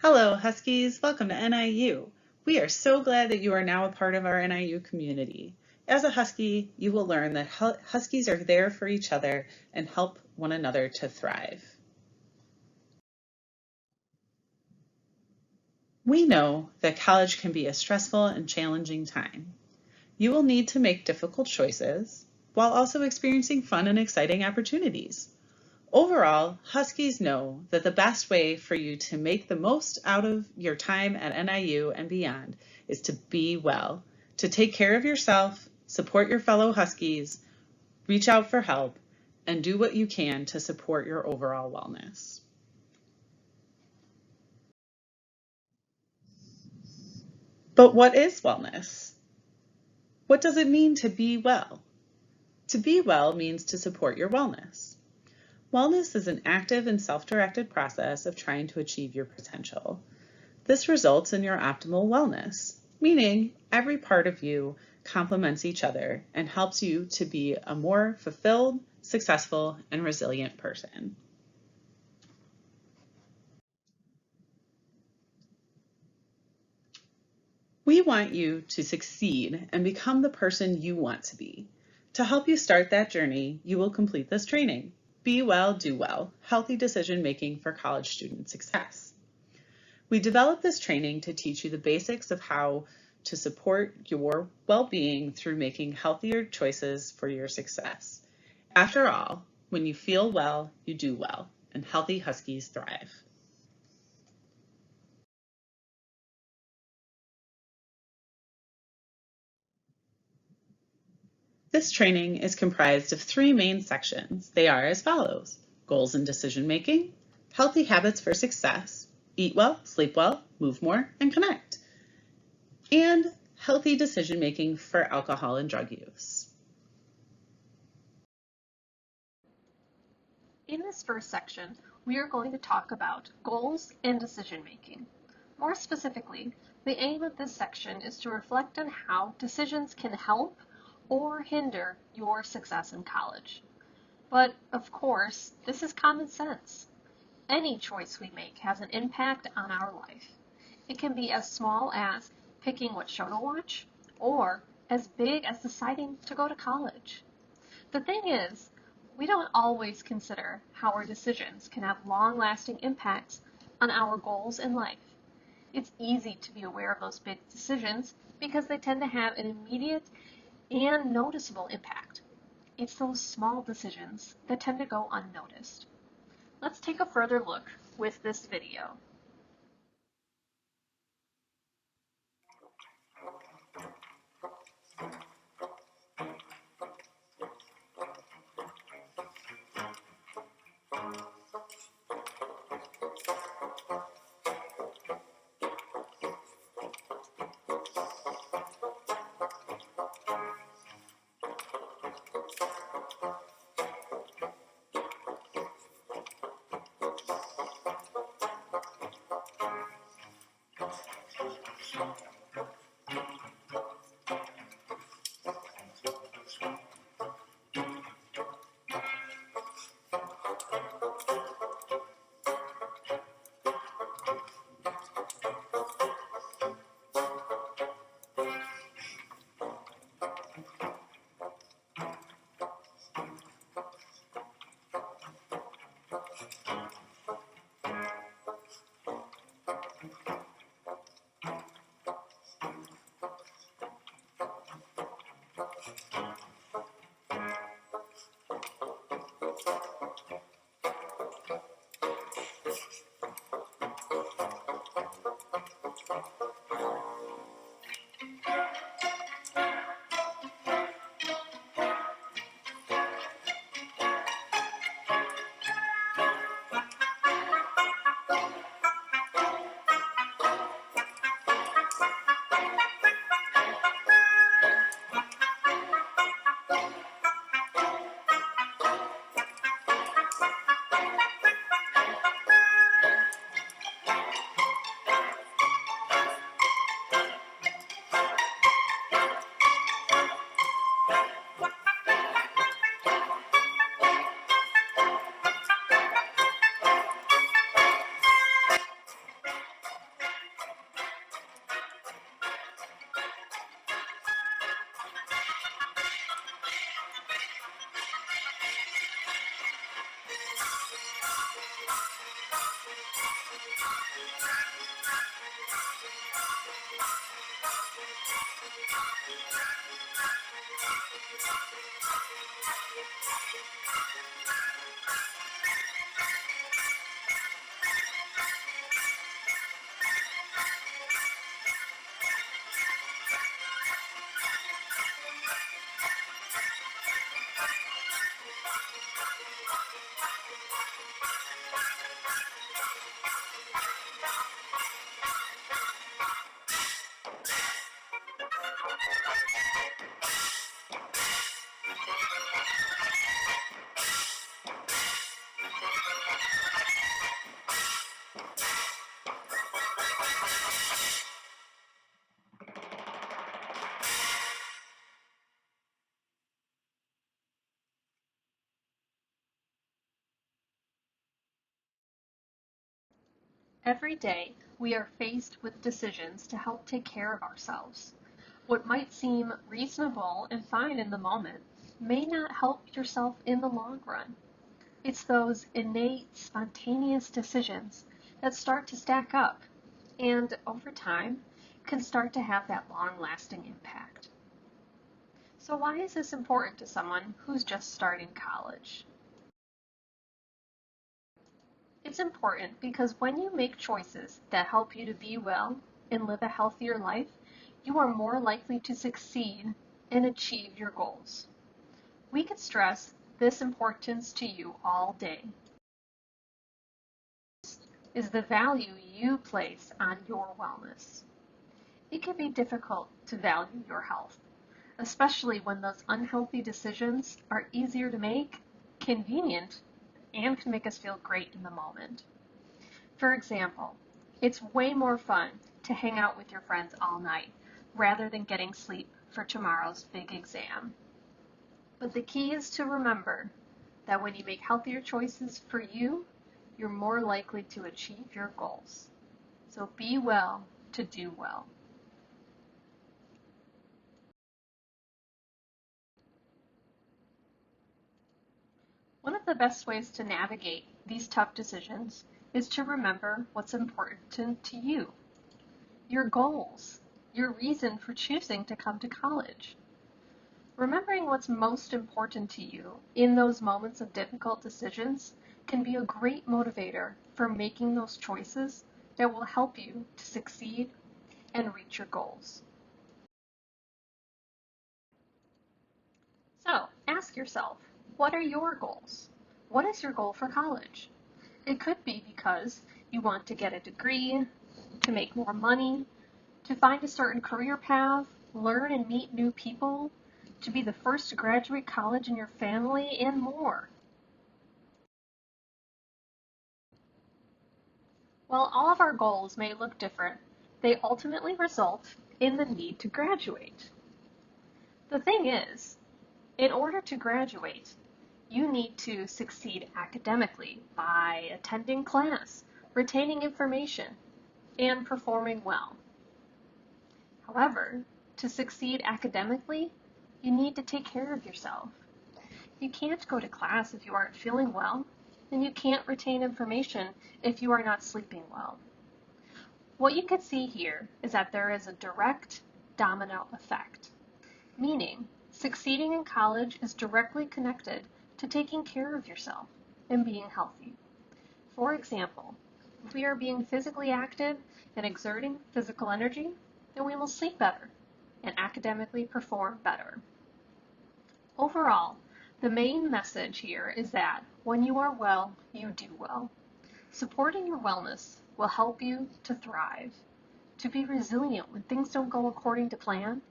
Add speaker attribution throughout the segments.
Speaker 1: Hello, Huskies. Welcome to NIU. We are so glad that you are now a part of our NIU community. As a Husky, you will learn that Huskies are there for each other and help one another to thrive. We know that college can be a stressful and challenging time. You will need to make difficult choices while also experiencing fun and exciting opportunities. Overall, Huskies know that the best way for you to make the most out of your time at NIU and beyond is to be well, to take care of yourself, support your fellow Huskies, reach out for help, and do what you can to support your overall wellness. But what is wellness? What does it mean to be well? To be well means to support your wellness. Wellness is an active and self-directed process of trying to achieve your potential. This results in your optimal wellness, meaning every part of you complements each other and helps you to be a more fulfilled, successful, and resilient person. We want you to succeed and become the person you want to be. To help you start that journey, you will complete this training. Be well, do well, healthy decision making for college student success. We developed this training to teach you the basics of how to support your well-being through making healthier choices for your success. After all, when you feel well, you do well, and healthy Huskies thrive. This training is comprised of three main sections. They are as follows: goals and decision making, healthy habits for success, eat well, sleep well, move more, and connect, and healthy decision making for alcohol and drug use.
Speaker 2: In this first section, we are going to talk about goals and decision making. More specifically, the aim of this section is to reflect on how decisions can help or hinder your success in college. But of course, this is common sense. Any choice we make has an impact on our life. It can be as small as picking what show to watch, or as big as deciding to go to college. The thing is, we don't always consider how our decisions can have long-lasting impacts on our goals in life. It's easy to be aware of those big decisions because they tend to have an immediate and noticeable impact. It's those small decisions that tend to go unnoticed. Let's take a further look with this video. Every day, we are faced with decisions to help take care of ourselves. What might seem reasonable and fine in the moment may not help yourself in the long run. It's those innate, spontaneous decisions that start to stack up and, over time, can start to have that long-lasting impact. So why is this important to someone who's just starting college? It's important because when you make choices that help you to be well and live a healthier life, you are more likely to succeed and achieve your goals. We could stress this importance to you all day. Is the value you place on your wellness. It can be difficult to value your health, especially when those unhealthy decisions are easier to make, convenient, and can make us feel great in the moment. For example, it's way more fun to hang out with your friends all night rather than getting sleep for tomorrow's big exam. But the key is to remember that when you make healthier choices for you, you're more likely to achieve your goals. So be well to do well. One of the best ways to navigate these tough decisions is to remember what's important to you, your goals, your reason for choosing to come to college. Remembering what's most important to you in those moments of difficult decisions can be a great motivator for making those choices that will help you to succeed and reach your goals. So, ask yourself, what are your goals? What is your goal for college? It could be because you want to get a degree, to make more money, to find a certain career path, learn and meet new people, to be the first to graduate college in your family, and more. While all of our goals may look different, they ultimately result in the need to graduate. The thing is, in order to graduate, you need to succeed academically by attending class, retaining information, and performing well. However, to succeed academically, you need to take care of yourself. You can't go to class if you aren't feeling well, and you can't retain information if you are not sleeping well. What you can see here is that there is a direct domino effect, meaning succeeding in college is directly connected to taking care of yourself and being healthy. For example, if we are being physically active and exerting physical energy, then we will sleep better and academically perform better. Overall, the main message here is that when you are well, you do well. Supporting your wellness will help you to thrive, to be resilient when things don't go according to plan,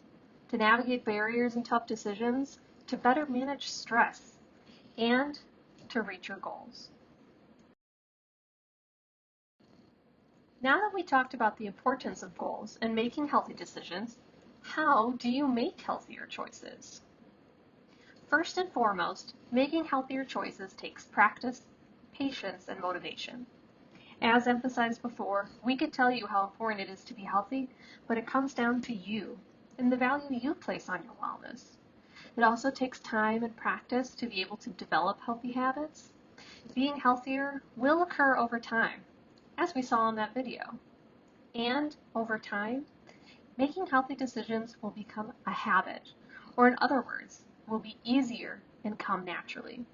Speaker 2: to navigate barriers and tough decisions, to better manage stress, and to reach your goals. Now that we talked about the importance of goals and making healthy decisions, how do you make healthier choices? First and foremost, making healthier choices takes practice, patience, and motivation. As emphasized before, we could tell you how important it is to be healthy, but it comes down to you and the value you place on your wellness. It also takes time and practice to be able to develop healthy habits. Being healthier will occur over time, as we saw in that video. And over time, making healthy decisions will become a habit, or in other words, will be easier and come naturally.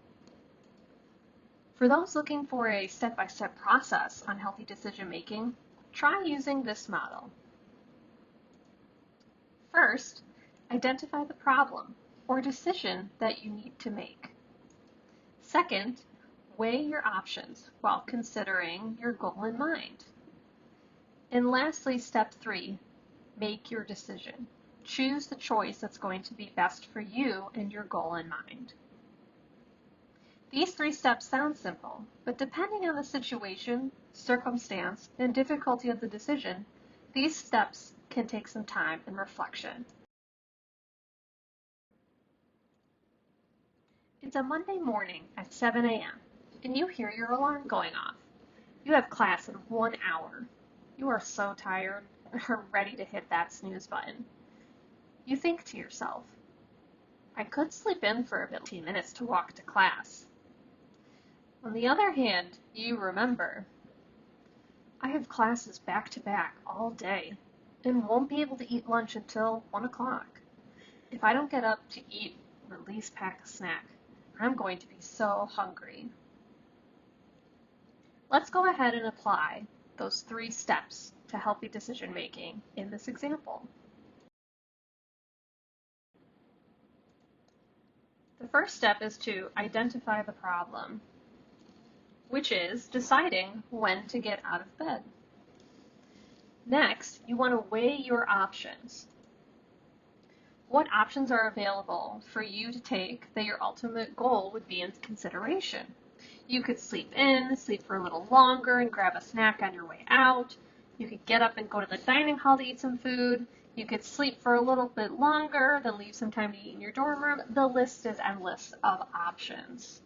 Speaker 2: For those looking for a step-by-step process on healthy decision making, try using this model. First, identify the problem or decision that you need to make. Second, weigh your options while considering your goal in mind. And lastly, step 3, make your decision. Choose the choice that's going to be best for you and your goal in mind. These 3 steps sound simple, but depending on the situation, circumstance, and difficulty of the decision, these steps can take some time and reflection. It's a Monday morning at 7 a.m. and you hear your alarm going off. You have class in 1 hour. You are so tired and are ready to hit that snooze button. You think to yourself, I could sleep in for a 15 minutes to walk to class. On the other hand, you remember, I have classes back to back all day and won't be able to eat lunch until 1 o'clock. If I don't get up to eat or at least pack a snack, I'm going to be so hungry. Let's go ahead and apply those 3 steps to healthy decision making in this example. The first step is to identify the problem, which is deciding when to get out of bed. Next, you want to weigh your options. What options are available for you to take that your ultimate goal would be in consideration? You could sleep in, sleep for a little longer and grab a snack on your way out. You could get up and go to the dining hall to eat some food. You could sleep for a little bit longer, then leave some time to eat in your dorm room. The list is endless of options.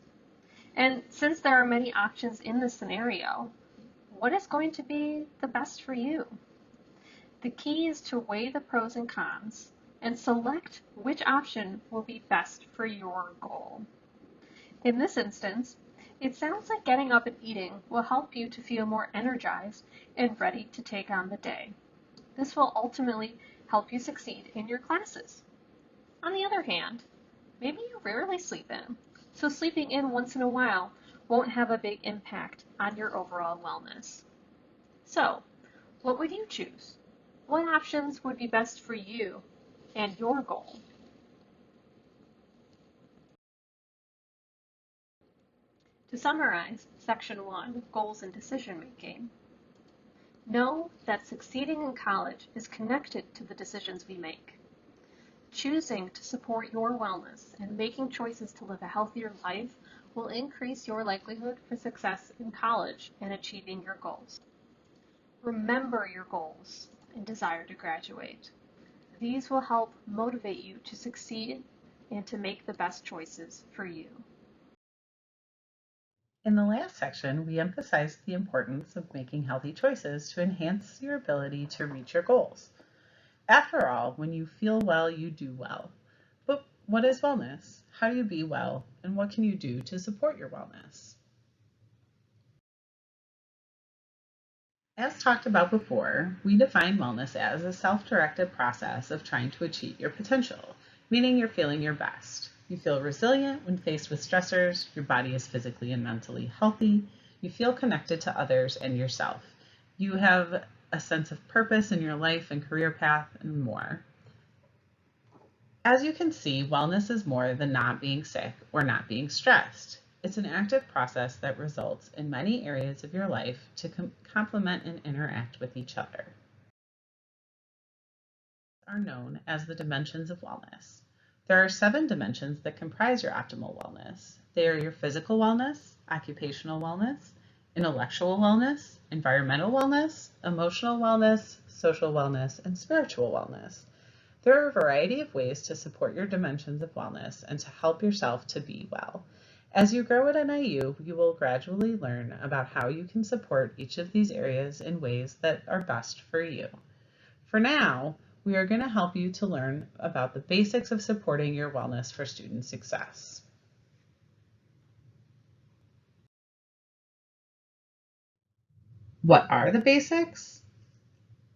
Speaker 2: And since there are many options in this scenario, what is going to be the best for you? The key is to weigh the pros and cons and select which option will be best for your goal. In this instance, it sounds like getting up and eating will help you to feel more energized and ready to take on the day. This will ultimately help you succeed in your classes. On the other hand, maybe you rarely sleep in, so sleeping in once in a while won't have a big impact on your overall wellness. So, what would you choose? What options would be best for you and your goal? To summarize Section 1, Goals and Decision Making, know that succeeding in college is connected to the decisions we make. Choosing to support your wellness and making choices to live a healthier life will increase your likelihood for success in college and achieving your goals. Remember your goals and desire to graduate. These will help motivate you to succeed and to make the best choices for you.
Speaker 1: In the last section, we emphasized the importance of making healthy choices to enhance your ability to reach your goals. After all, when you feel well, you do well. But what is wellness? How do you be well? And what can you do to support your wellness? As talked about before, we define wellness as a self-directed process of trying to achieve your potential, meaning you're feeling your best. You feel resilient when faced with stressors, your body is physically and mentally healthy, you feel connected to others and yourself. You have a sense of purpose in your life and career path, and more. As you can see, wellness is more than not being sick or not being stressed. It's an active process that results in many areas of your life to complement and interact with each other. Are known as the dimensions of wellness. There are 7 dimensions that comprise your optimal wellness. They are your physical wellness, occupational wellness, intellectual wellness, environmental wellness, emotional wellness, social wellness, and spiritual wellness. There are a variety of ways to support your dimensions of wellness and to help yourself to be well. As you grow at NIU, you will gradually learn about how you can support each of these areas in ways that are best for you. For now, we are going to help you to learn about the basics of supporting your wellness for student success. What are the basics?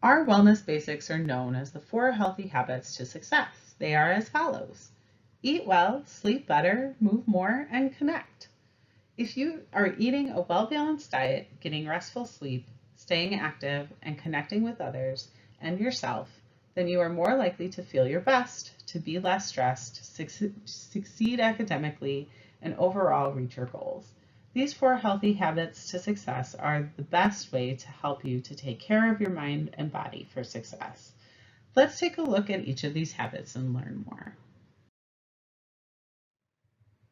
Speaker 1: Our wellness basics are known as the 4 healthy habits to success. They are as follows: eat well, sleep better, move more, and connect. If you are eating a well-balanced diet, getting restful sleep, staying active, and connecting with others and yourself, then you are more likely to feel your best, to be less stressed, succeed academically, and overall reach your goals. These 4 healthy habits to success are the best way to help you to take care of your mind and body for success. Let's take a look at each of these habits and learn more.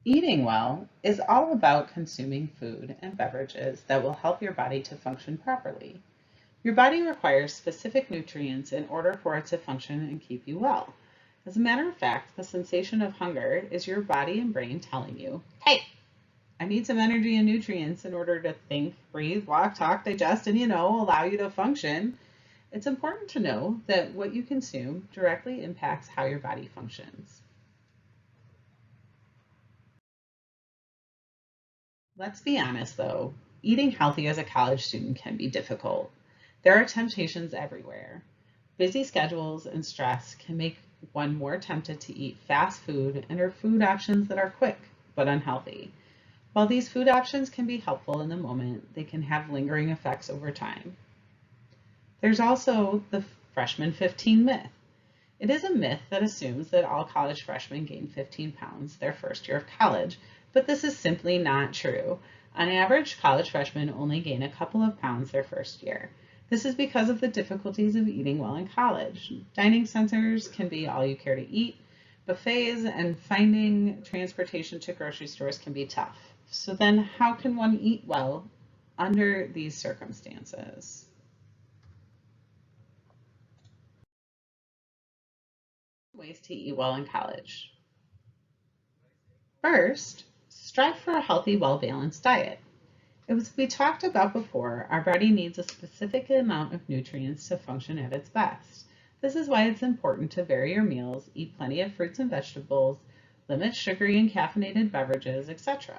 Speaker 1: Eating well is all about consuming food and beverages that will help your body to function properly. Your body requires specific nutrients in order for it to function and keep you well. As a matter of fact, the sensation of hunger is your body and brain telling you, hey, I need some energy and nutrients in order to think, breathe, walk, talk, digest, and allow you to function. It's important to know that what you consume directly impacts how your body functions. Let's be honest though, eating healthy as a college student can be difficult. There are temptations everywhere. Busy schedules and stress can make one more tempted to eat fast food and or food options that are quick but unhealthy. While these food options can be helpful in the moment, they can have lingering effects over time. There's also the freshman 15 myth. It is a myth that assumes that all college freshmen gain 15 pounds their first year of college, but this is simply not true. On average, college freshmen only gain a couple of pounds their first year. This is because of the difficulties of eating well in college. Dining centers can be all you care to eat, buffets, and finding transportation to grocery stores can be tough. So then how can one eat well under these circumstances? Ways to eat well in college. First, strive for a healthy, well-balanced diet. As we talked about before, our body needs a specific amount of nutrients to function at its best. This is why it's important to vary your meals, eat plenty of fruits and vegetables, limit sugary and caffeinated beverages, etc.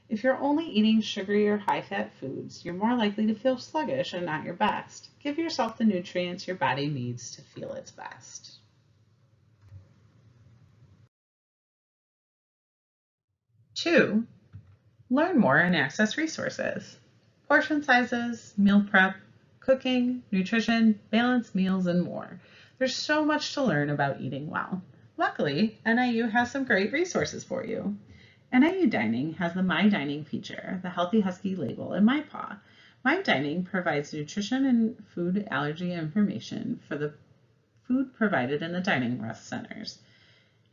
Speaker 1: If you're only eating sugary or high-fat foods, you're more likely to feel sluggish and not your best. Give yourself the nutrients your body needs to feel its best. 2. Learn more and access resources. Portion sizes, meal prep, cooking, nutrition, balanced meals, and more. There's so much to learn about eating well. Luckily, NIU has some great resources for you. NIU Dining has the My Dining feature, the Healthy Husky label, and MyPaw. My Dining provides nutrition and food allergy information for the food provided in the dining rest centers.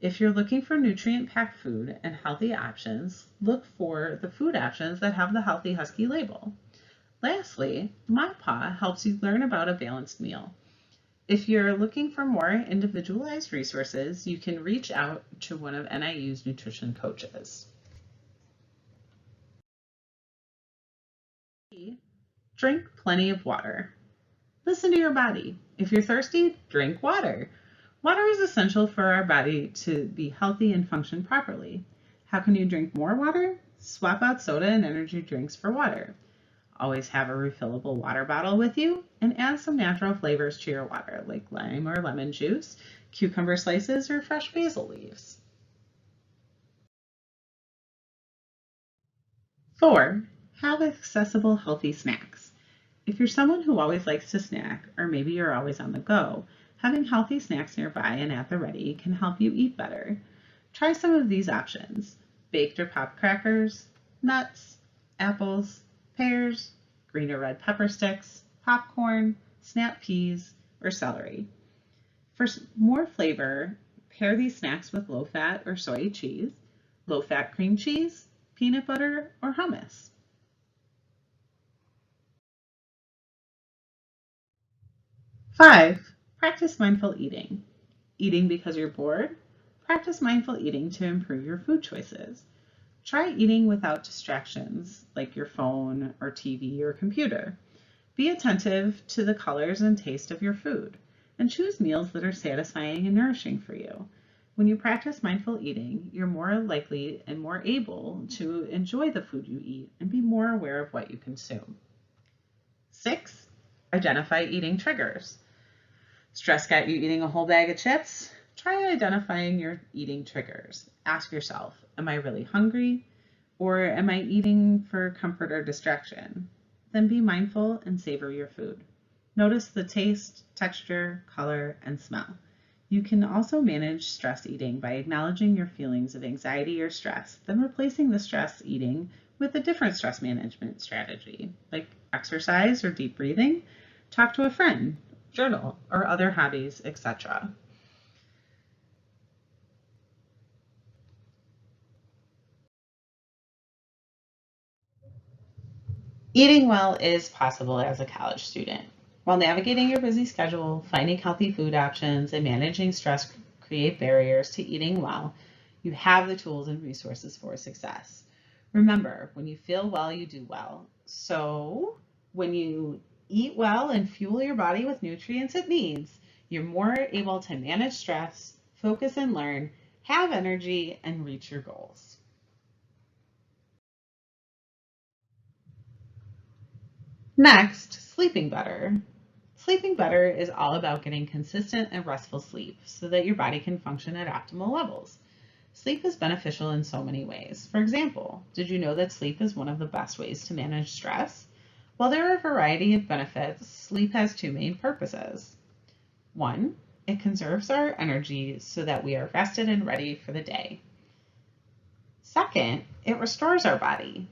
Speaker 1: If you're looking for nutrient-packed food and healthy options, look for the food options that have the Healthy Husky label. Lastly, MyPaw helps you learn about a balanced meal. If you're looking for more individualized resources, you can reach out to one of NIU's nutrition coaches. Drink plenty of water. Listen to your body. If you're thirsty, drink water. Water is essential for our body to be healthy and function properly. How can you drink more water? Swap out soda and energy drinks for water. Always have a refillable water bottle with you and add some natural flavors to your water like lime or lemon juice, cucumber slices, or fresh basil leaves. 4. Have accessible healthy snacks. If you're someone who always likes to snack, or maybe you're always on the go, having healthy snacks nearby and at the ready can help you eat better. Try some of these options: baked or popped crackers, nuts, apples, pears, green or red pepper sticks, popcorn, snap peas, or celery. For more flavor, pair these snacks with low-fat or soy cheese, low-fat cream cheese, peanut butter, or hummus. 5. Practice mindful eating. Eating because you're bored? Practice mindful eating to improve your food choices. Try eating without distractions like your phone or TV or computer. Be attentive to the colors and taste of your food, and choose meals that are satisfying and nourishing for you. When you practice mindful eating, you're more likely and more able to enjoy the food you eat and be more aware of what you consume. 6, identify eating triggers. Stress got you eating a whole bag of chips? Try identifying your eating triggers. Ask yourself, am I really hungry? Or am I eating for comfort or distraction? Then be mindful and savor your food. Notice the taste, texture, color, and smell. You can also manage stress eating by acknowledging your feelings of anxiety or stress, then replacing the stress eating with a different stress management strategy, like exercise or deep breathing, talk to a friend, journal, or other hobbies, etc. Eating well is possible as a college student. While navigating your busy schedule, finding healthy food options, and managing stress create barriers to eating well, you have the tools and resources for success. Remember, when you feel well, you do well. So, when you eat well and fuel your body with nutrients it needs, you're more able to manage stress, focus and learn, have energy, and reach your goals. Next, sleeping better. Sleeping better is all about getting consistent and restful sleep so that your body can function at optimal levels. Sleep is beneficial in so many ways. For example, did you know that sleep is one of the best ways to manage stress? While there are a variety of benefits, sleep has two main purposes. One, it conserves our energy so that we are rested and ready for the day. Second, it restores our body.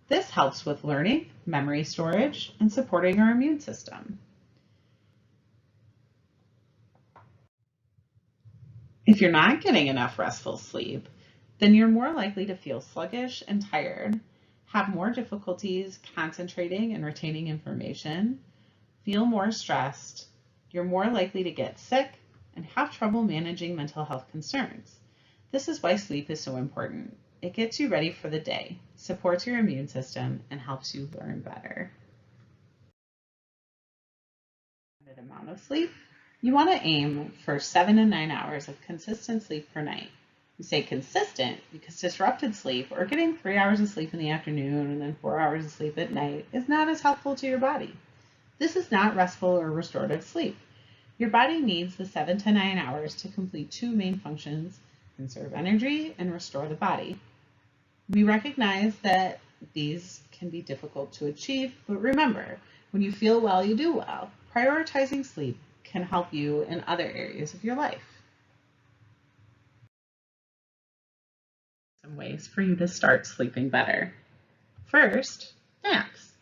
Speaker 1: This helps with learning, memory storage, and supporting our immune system. If you're not getting enough restful sleep, then you're more likely to feel sluggish and tired, have more difficulties concentrating and retaining information, feel more stressed, you're more likely to get sick, and have trouble managing mental health concerns. This is why sleep is so important. It gets you ready for the day, supports your immune system, and helps you learn better. Amount of sleep. You want to aim for 7 to 9 hours of consistent sleep per night. You say consistent because disrupted sleep or getting 3 hours of sleep in the afternoon and then 4 hours of sleep at night is not as helpful to your body. This is not restful or restorative sleep. Your body needs the 7 to 9 hours to complete two main functions: conserve energy and restore the body. We recognize that these can be difficult to achieve, but remember, when you feel well, you do well. Prioritizing sleep can help you in other areas of your life. Some ways for you to start sleeping better. First, naps.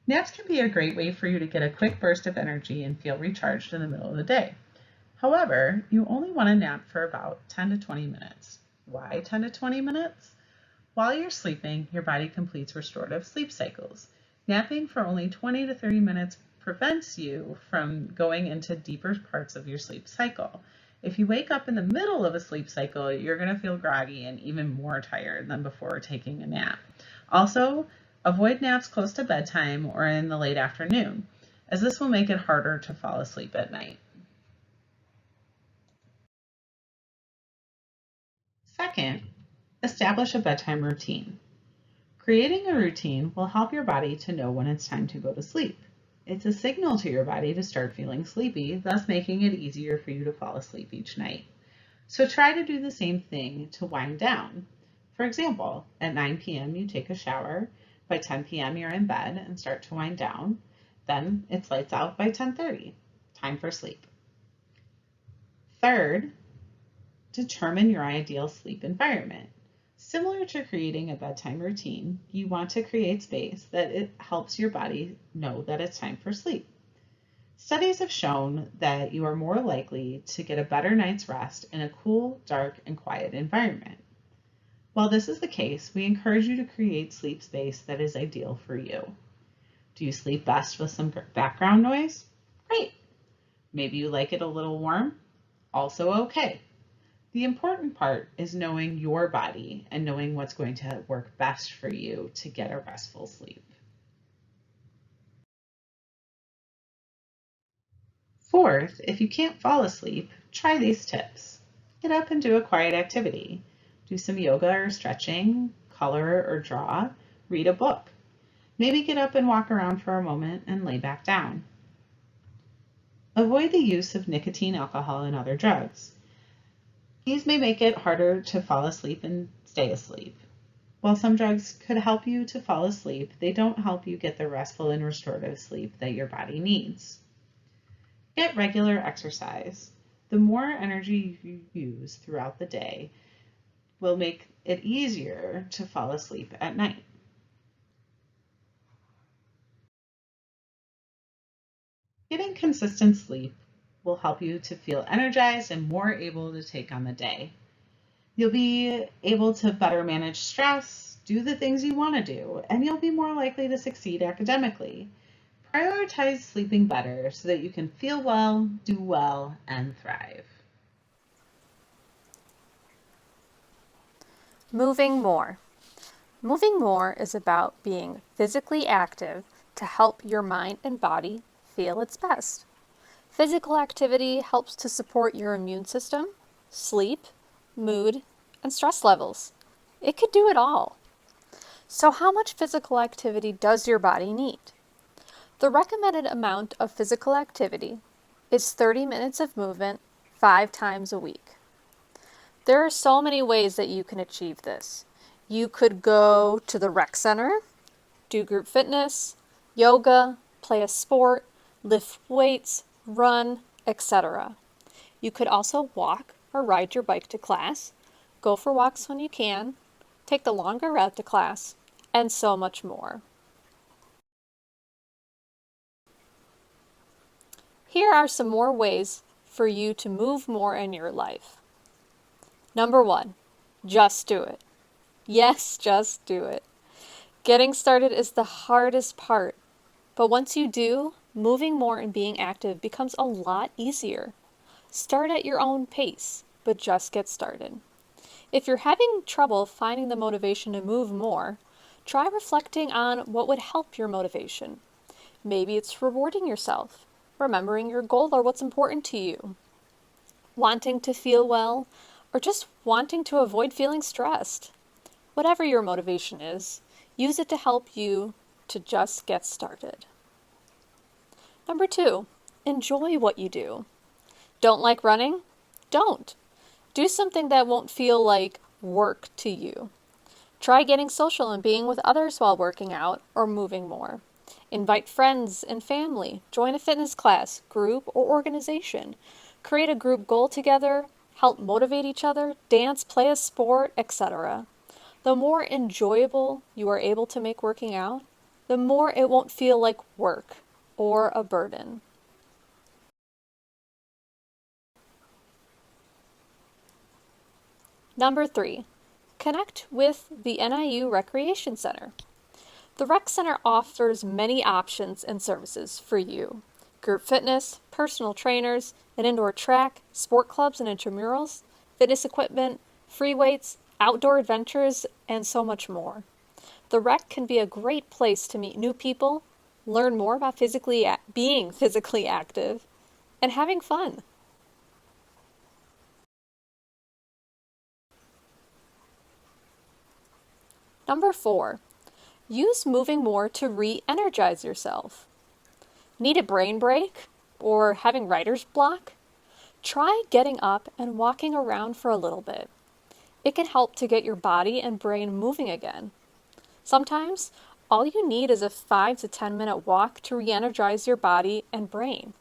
Speaker 1: Naps can be a great way for you to get a quick burst of energy and feel recharged in the middle of the day. However, you only want to nap for about 10 to 20 minutes. Why 10 to 20 minutes? While you're sleeping, your body completes restorative sleep cycles. Napping for only 20 to 30 minutes prevents you from going into deeper parts of your sleep cycle. If you wake up in the middle of a sleep cycle, you're going to feel groggy and even more tired than before taking a nap. Also, avoid naps close to bedtime or in the late afternoon, as this will make it harder to fall asleep at night. Second, establish a bedtime routine. Creating a routine will help your body to know when it's time to go to sleep. It's a signal to your body to start feeling sleepy, thus making it easier for you to fall asleep each night. So try to do the same thing to wind down. For example, at 9 p.m. you take a shower, by 10 p.m. you're in bed and start to wind down, then it's lights out by 10:30, time for sleep. Third, determine your ideal sleep environment. Similar to creating a bedtime routine, you want to create space that it helps your body know that it's time for sleep. Studies have shown that you are more likely to get a better night's rest in a cool, dark, and quiet environment. While this is the case, we encourage you to create sleep space that is ideal for you. Do you sleep best with some background noise? Great. Maybe you like it a little warm? Also okay. The important part is knowing your body and knowing what's going to work best for you to get a restful sleep. Fourth, if you can't fall asleep, try these tips. Get up and do a quiet activity. Do some yoga or stretching, color or draw, read a book. Maybe get up and walk around for a moment and lay back down. Avoid the use of nicotine, alcohol, and other drugs. These may make it harder to fall asleep and stay asleep. While some drugs could help you to fall asleep, they don't help you get the restful and restorative sleep that your body needs. Get regular exercise. The more energy you use throughout the day will make it easier to fall asleep at night. Getting consistent sleep will help you to feel energized and more able to take on the day. You'll be able to better manage stress, do the things you want to do, and you'll be more likely to succeed academically. Prioritize sleeping better so that you can feel well, do well, and thrive.
Speaker 2: Moving more. Moving more is about being physically active to help your mind and body feel its best. Physical activity helps to support your immune system, sleep, mood, and stress levels. It could do it all. So how much physical activity does your body need? The recommended amount of physical activity is 30 minutes of movement 5 times a week. There are so many ways that you can achieve this. You could go to the rec center, do group fitness, yoga, play a sport, lift weights, run, etc. You could also walk or ride your bike to class, go for walks when you can, take the longer route to class, and so much more. Here are some more ways for you to move more in your life. Number 1, just do it. Yes, just do it. Getting started is the hardest part, but once you do, moving more and being active becomes a lot easier. Start at your own pace, but just get started. If you're having trouble finding the motivation to move more, try reflecting on what would help your motivation. Maybe it's rewarding yourself, remembering your goal or what's important to you, wanting to feel well, or just wanting to avoid feeling stressed. Whatever your motivation is, use it to help you to just get started. Number 2, enjoy what you do. Don't like running? Don't. Do something that won't feel like work to you. Try getting social and being with others while working out or moving more. Invite friends and family. Join a fitness class, group, or organization. Create a group goal together. Help motivate each other. Dance, play a sport, etc. The more enjoyable you are able to make working out, the more it won't feel like work or a burden. Number 3, connect with the NIU Recreation Center. The Rec Center offers many options and services for you. Group fitness, personal trainers, an indoor track, sport clubs and intramurals, fitness equipment, free weights, outdoor adventures, and so much more. The rec can be a great place to meet new people, learn more about being physically active, and having fun. Number 4, use moving more to re-energize yourself. Need a brain break or having writer's block? Try getting up and walking around for a little bit. It can help to get your body and brain moving again. Sometimes, all you need is a 5 to 10 minute walk to re-energize your body and brain.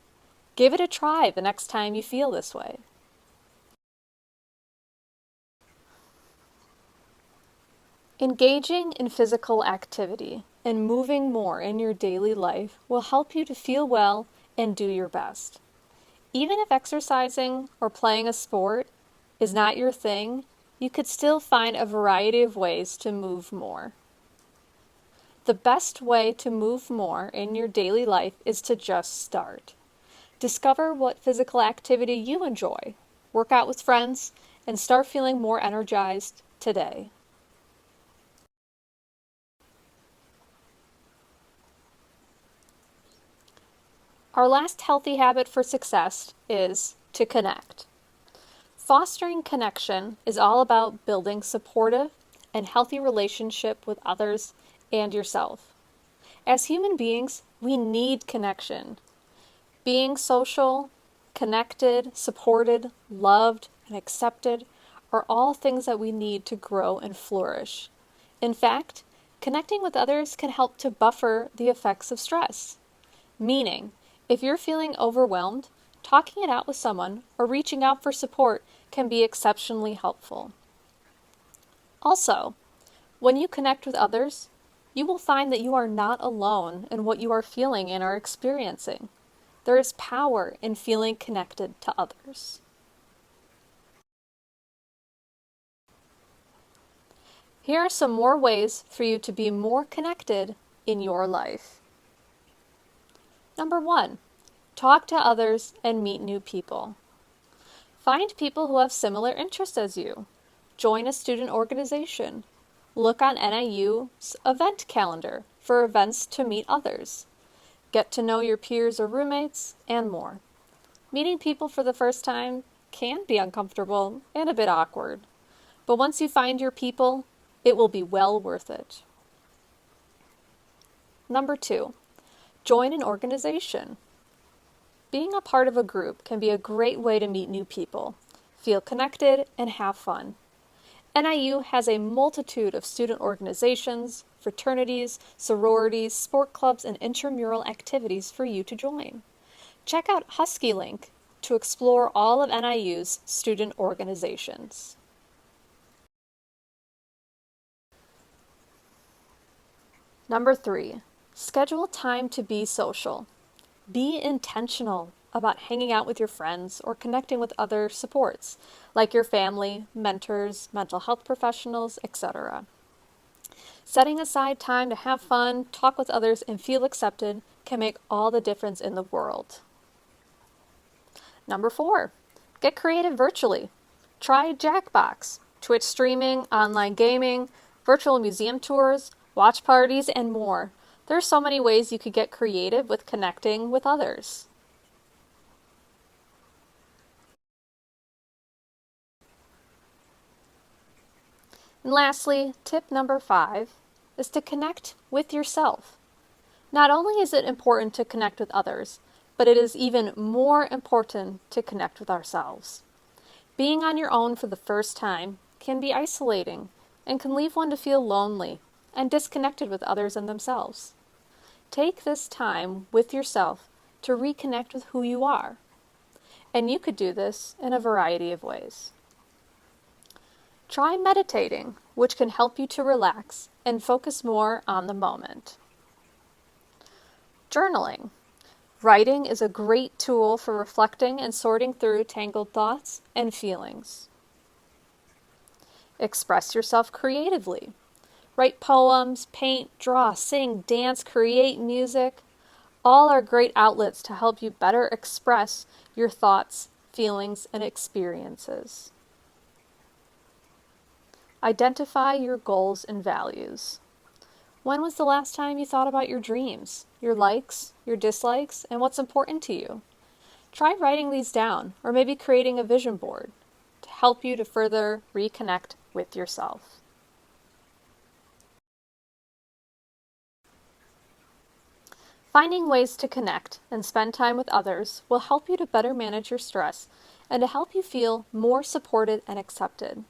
Speaker 2: Give it a try the next time you feel this way. Engaging in physical activity and moving more in your daily life will help you to feel well and do your best. Even if exercising or playing a sport is not your thing, you could still find a variety of ways to move more. The best way to move more in your daily life is to just start. Discover what physical activity you enjoy, work out with friends, and start feeling more energized today. Our last healthy habit for success is to connect. Fostering connection is all about building supportive and healthy relationship with others and yourself. As human beings, we need connection. Being social, connected, supported, loved, and accepted are all things that we need to grow and flourish. In fact, connecting with others can help to buffer the effects of stress. Meaning, if you're feeling overwhelmed, talking it out with someone or reaching out for support can be exceptionally helpful. Also, when you connect with others, you will find that you are not alone in what you are feeling and are experiencing. There is power in feeling connected to others. Here are some more ways for you to be more connected in your life. Number 1, talk to others and meet new people. Find people who have similar interests as you. Join a student organization. Look on NIU's event calendar for events to meet others. Get to know your peers or roommates, and more. Meeting people for the first time can be uncomfortable and a bit awkward, but once you find your people, it will be well worth it. Number 2, join an organization. Being a part of a group can be a great way to meet new people, feel connected, and have fun. NIU has a multitude of student organizations, fraternities, sororities, sport clubs, and intramural activities for you to join. Check out Husky Link to explore all of NIU's student organizations. Number 3, schedule time to be social. Be intentional about hanging out with your friends or connecting with other supports, like your family, mentors, mental health professionals, etc. Setting aside time to have fun, talk with others, and feel accepted can make all the difference in the world. Number 4, get creative virtually. Try Jackbox, Twitch streaming, online gaming, virtual museum tours, watch parties, and more. There are so many ways you could get creative with connecting with others. And lastly, tip number 5 is to connect with yourself. Not only is it important to connect with others, but it is even more important to connect with ourselves. Being on your own for the first time can be isolating and can leave one to feel lonely and disconnected with others and themselves. Take this time with yourself to reconnect with who you are. And you could do this in a variety of ways. Try meditating, which can help you to relax and focus more on the moment. Journaling. Writing is a great tool for reflecting and sorting through tangled thoughts and feelings. Express yourself creatively. Write poems, paint, draw, sing, dance, create music. All are great outlets to help you better express your thoughts, feelings, and experiences. Identify your goals and values. When was the last time you thought about your dreams, your likes, your dislikes, and what's important to you? Try writing these down, or maybe creating a vision board to help you to further reconnect with yourself. Finding ways to connect and spend time with others will help you to better manage your stress and to help you feel more supported and accepted.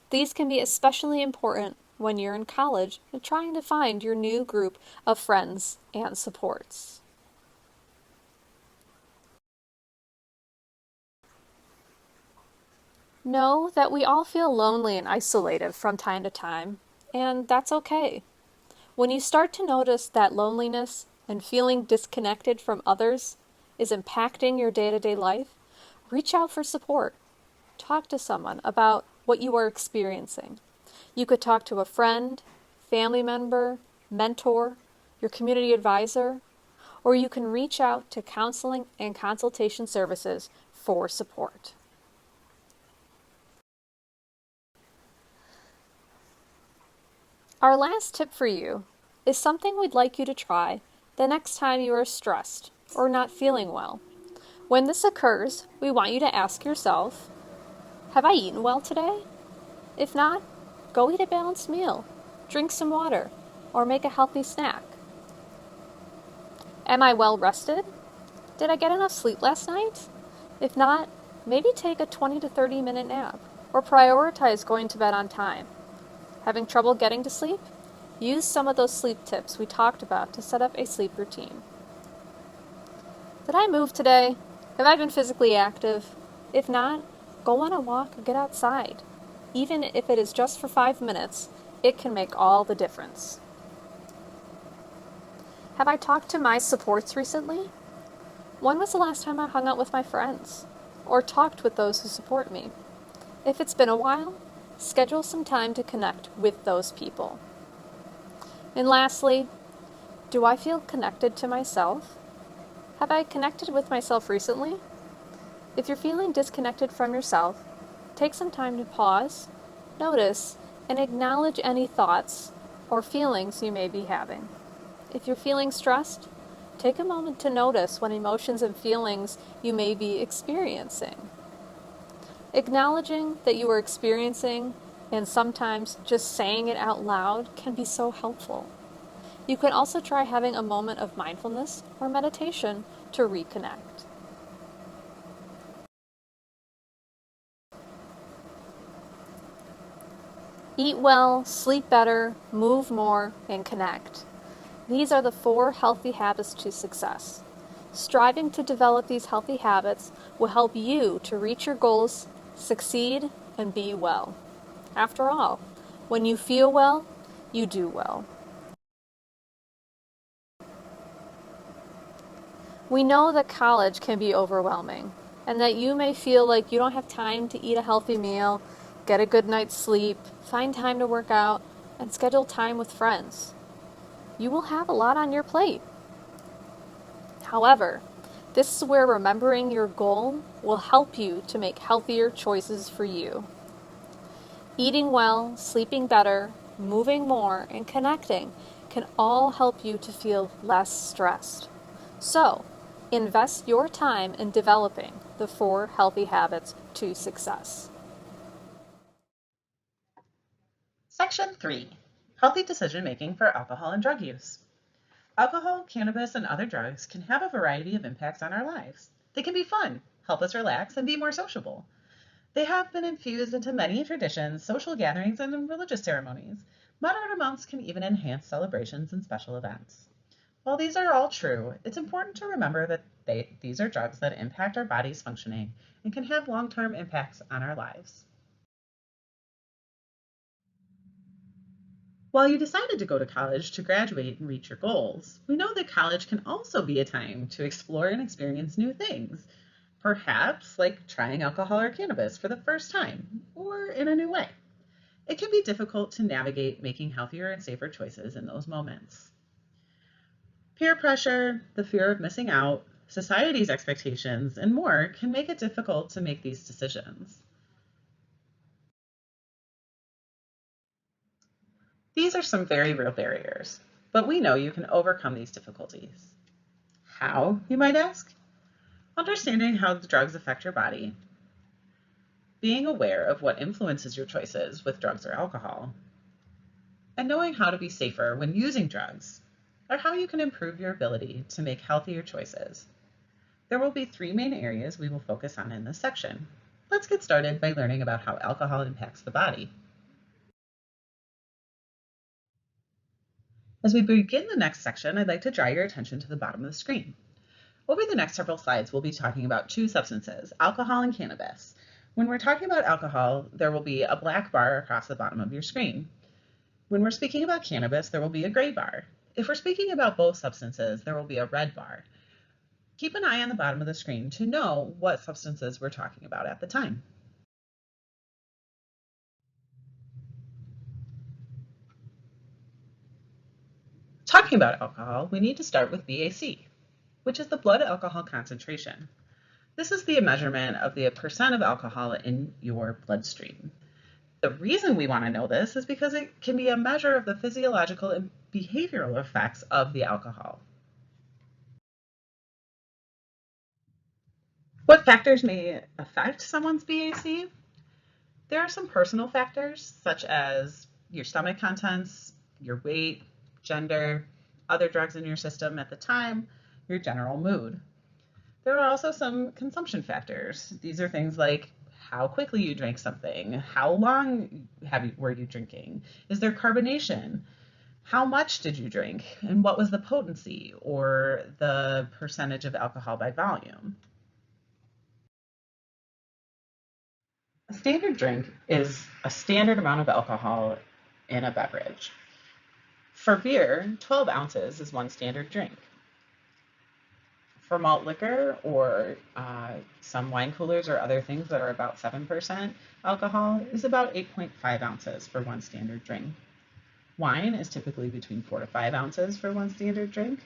Speaker 2: These can be especially important when you're in college and trying to find your new group of friends and supports. Know that we all feel lonely and isolated from time to time, and that's okay. When you start to notice that loneliness and feeling disconnected from others is impacting your day-to-day life, reach out for support. Talk to someone about what you are experiencing. You could talk to a friend, family member, mentor, your community advisor, or you can reach out to counseling and consultation services for support. Our last tip for you is something we'd like you to try the next time you are stressed or not feeling well. When this occurs, we want you to ask yourself, have I eaten well today? If not, go eat a balanced meal, drink some water, or make a healthy snack. Am I well rested? Did I get enough sleep last night? If not, maybe take a 20 to 30 minute nap or prioritize going to bed on time. Having trouble getting to sleep? Use some of those sleep tips we talked about to set up a sleep routine. Did I move today? Have I been physically active? If not, go on a walk or get outside. Even if it is just for 5 minutes, it can make all the difference. Have I talked to my supports recently? When was the last time I hung out with my friends? Or talked with those who support me? If it's been a while, schedule some time to connect with those people. And lastly, do I feel connected to myself? Have I connected with myself recently? If you're feeling disconnected from yourself, take some time to pause, notice, and acknowledge any thoughts or feelings you may be having. If you're feeling stressed, take a moment to notice what emotions and feelings you may be experiencing. Acknowledging that you are experiencing and sometimes just saying it out loud can be so helpful. You can also try having a moment of mindfulness or meditation to reconnect. Eat well, sleep better, move more, and connect. These are the 4 healthy habits to success. Striving to develop these healthy habits will help you to reach your goals, succeed, and be well. After all, when you feel well, you do well. We know that college can be overwhelming, and that you may feel like you don't have time to eat a healthy meal, get a good night's sleep, find time to work out, and schedule time with friends. You will have a lot on your plate. However, this is where remembering your goal will help you to make healthier choices for you. Eating well, sleeping better, moving more, and connecting can all help you to feel less stressed. So, invest your time in developing the 4 healthy habits to success.
Speaker 1: Section 3. Healthy decision making for alcohol and drug use. Alcohol, cannabis, and other drugs can have a variety of impacts on our lives. They can be fun, help us relax, and be more sociable. They have been infused into many traditions, social gatherings, and religious ceremonies. Moderate amounts can even enhance celebrations and special events. While these are all true, it's important to remember that these are drugs that impact our body's functioning and can have long-term impacts on our lives. While you decided to go to college to graduate and reach your goals, we know that college can also be a time to explore and experience new things. Perhaps like trying alcohol or cannabis for the first time, or in a new way. It can be difficult to navigate making healthier and safer choices in those moments. Peer pressure, the fear of missing out, society's expectations, and more can make it difficult to make these decisions. These are some very real barriers, but we know you can overcome these difficulties. How, you might ask? Understanding how the drugs affect your body, being aware of what influences your choices with drugs or alcohol, and knowing how to be safer when using drugs, or how you can improve your ability to make healthier choices. There will be 3 main areas we will focus on in this section. Let's get started by learning about how alcohol impacts the body. As we begin the next section, I'd like to draw your attention to the bottom of the screen. Over the next several slides, we'll be talking about 2 substances, alcohol and cannabis. When we're talking about alcohol, there will be a black bar across the bottom of your screen. When we're speaking about cannabis, there will be a gray bar. If we're speaking about both substances, there will be a red bar. Keep an eye on the bottom of the screen to know what substances we're talking about at the time. Talking about alcohol, we need to start with BAC, which is the blood alcohol concentration. This is the measurement of the percent of alcohol in your bloodstream. The reason we want to know this is because it can be a measure of the physiological and behavioral effects of the alcohol. What factors may affect someone's BAC? There are some personal factors such as your stomach contents, your weight, gender, other drugs in your system at the time, your general mood. There are also some consumption factors. These are things like how quickly you drank something, how long were you drinking, is there carbonation, how much did you drink, and what was the potency or the percentage of alcohol by volume. A standard drink is a standard amount of alcohol in a beverage. For beer, 12 ounces is one standard drink. For malt liquor or some wine coolers or other things that are about 7% alcohol is about 8.5 ounces for one standard drink. Wine is typically between 4 to 5 ounces for one standard drink.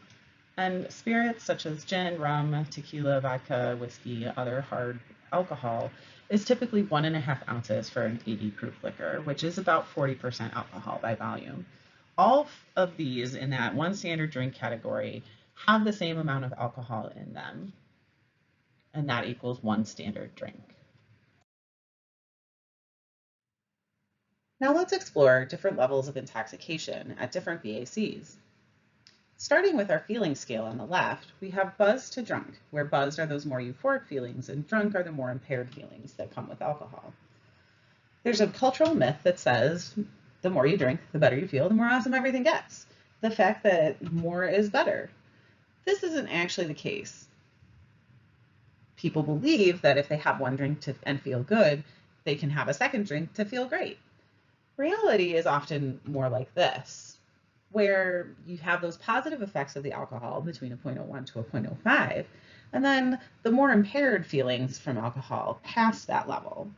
Speaker 1: And spirits such as gin, rum, tequila, vodka, whiskey, other hard alcohol is typically 1.5 ounces for an 80 proof liquor, which is about 40% alcohol by volume. All of these in that one standard drink category have the same amount of alcohol in them, and that equals one standard drink. Now let's explore different levels of intoxication at different BACs. Starting with our feeling scale on the left, we have buzz to drunk, where buzzed are those more euphoric feelings and drunk are the more impaired feelings that come with alcohol. There's a cultural myth that says the more you drink, the better you feel, the more awesome everything gets. The fact that more is better. This isn't actually the case. People believe that if they have one drink and feel good, they can have a second drink to feel great. Reality is often more like this, where you have those positive effects of the alcohol between a 0.01 to a 0.05, and then the more impaired feelings from alcohol past that level.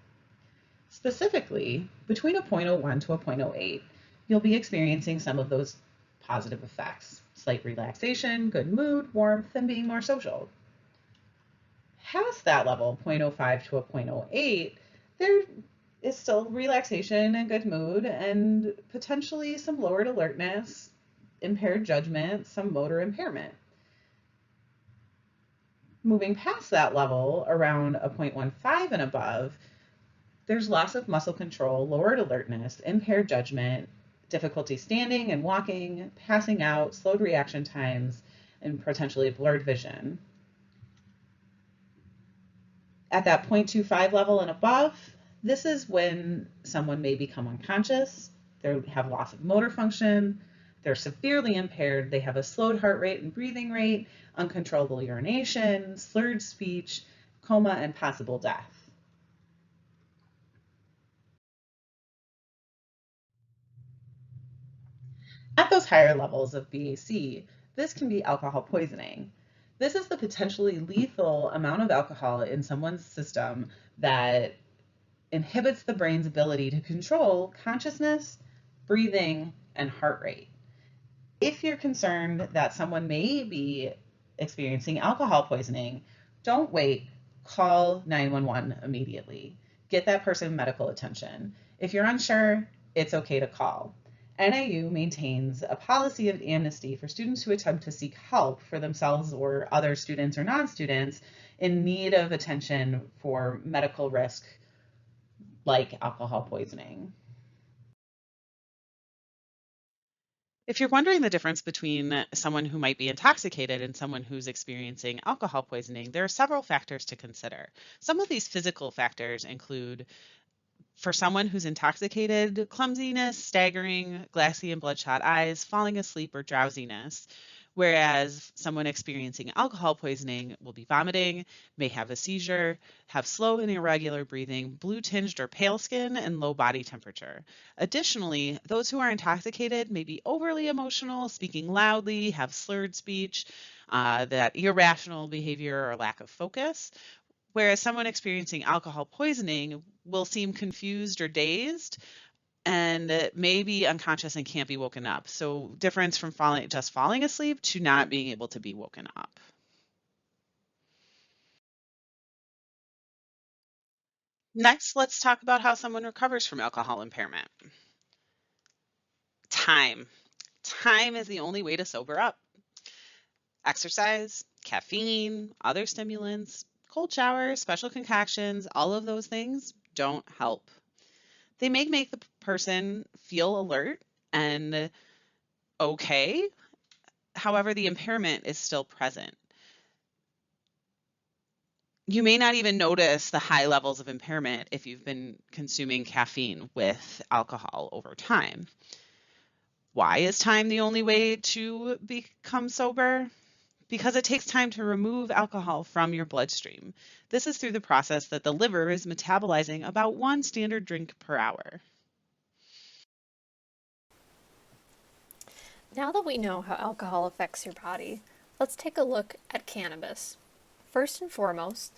Speaker 1: Specifically, between a 0.01 to a 0.08, you'll be experiencing some of those positive effects: slight relaxation, good mood, warmth, and being more social. Past that level, 0.05 to a 0.08, there is still relaxation and good mood and potentially some lowered alertness, impaired judgment, some motor impairment. Moving past that level, around a 0.15 and above, there's loss of muscle control, lowered alertness, impaired judgment, difficulty standing and walking, passing out, slowed reaction times, and potentially blurred vision. At that 0.25 level and above, this is when someone may become unconscious, they have loss of motor function, they're severely impaired, they have a slowed heart rate and breathing rate, uncontrollable urination, slurred speech, coma, and possible death. At those higher levels of BAC, this can be alcohol poisoning. This is the potentially lethal amount of alcohol in someone's system that inhibits the brain's ability to control consciousness, breathing, and heart rate. If you're concerned that someone may be experiencing alcohol poisoning, don't wait, call 911 immediately. Get that person medical attention. If you're unsure, it's okay to call. NIU maintains a policy of amnesty for students who attempt to seek help for themselves or other students or non-students in need of attention for medical risk like alcohol poisoning. If you're wondering the difference between someone who might be intoxicated and someone who's experiencing alcohol poisoning, there are several factors to consider. Some of these physical factors include, for someone who's intoxicated, clumsiness, staggering, glassy and bloodshot eyes, falling asleep, or drowsiness. Whereas someone experiencing alcohol poisoning will be vomiting, may have a seizure, have slow and irregular breathing, blue-tinged or pale skin, and low body temperature. Additionally, those who are intoxicated may be overly emotional, speaking loudly, have slurred speech, that irrational behavior or lack of focus. Whereas someone experiencing alcohol poisoning will seem confused or dazed, and may be unconscious and can't be woken up. So difference from just falling asleep to not being able to be woken up. Next, let's talk about how someone recovers from alcohol impairment. Time. Time is the only way to sober up. Exercise, caffeine, other stimulants, cold showers, special concoctions, all of those things don't help. They may make the person feel alert and okay. However, the impairment is still present. You may not even notice the high levels of impairment if you've been consuming caffeine with alcohol over time. Why is time the only way to become sober? Because it takes time to remove alcohol from your bloodstream. This is through the process that the liver is metabolizing about 1 standard drink per hour.
Speaker 2: Now that we know how alcohol affects your body, let's take a look at cannabis. First and foremost,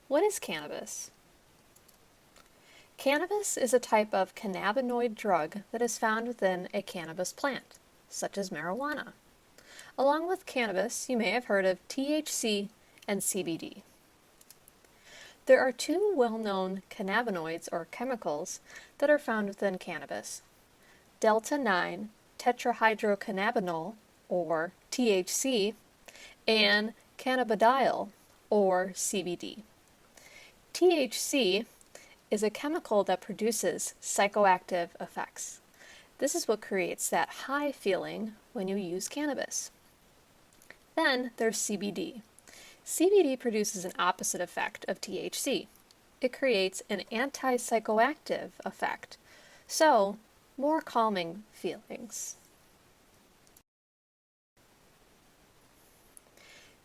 Speaker 2: what is cannabis? Cannabis is a type of cannabinoid drug that is found within a cannabis plant, such as marijuana. Along with cannabis, you may have heard of THC and CBD. There are two well-known cannabinoids or chemicals that are found within cannabis: delta-9 tetrahydrocannabinol, or THC, and cannabidiol, or CBD. THC is a chemical that produces psychoactive effects. This is what creates that high feeling when you use cannabis. Then there's CBD. CBD produces an opposite effect of THC. It creates an anti-psychoactive effect, so more calming feelings.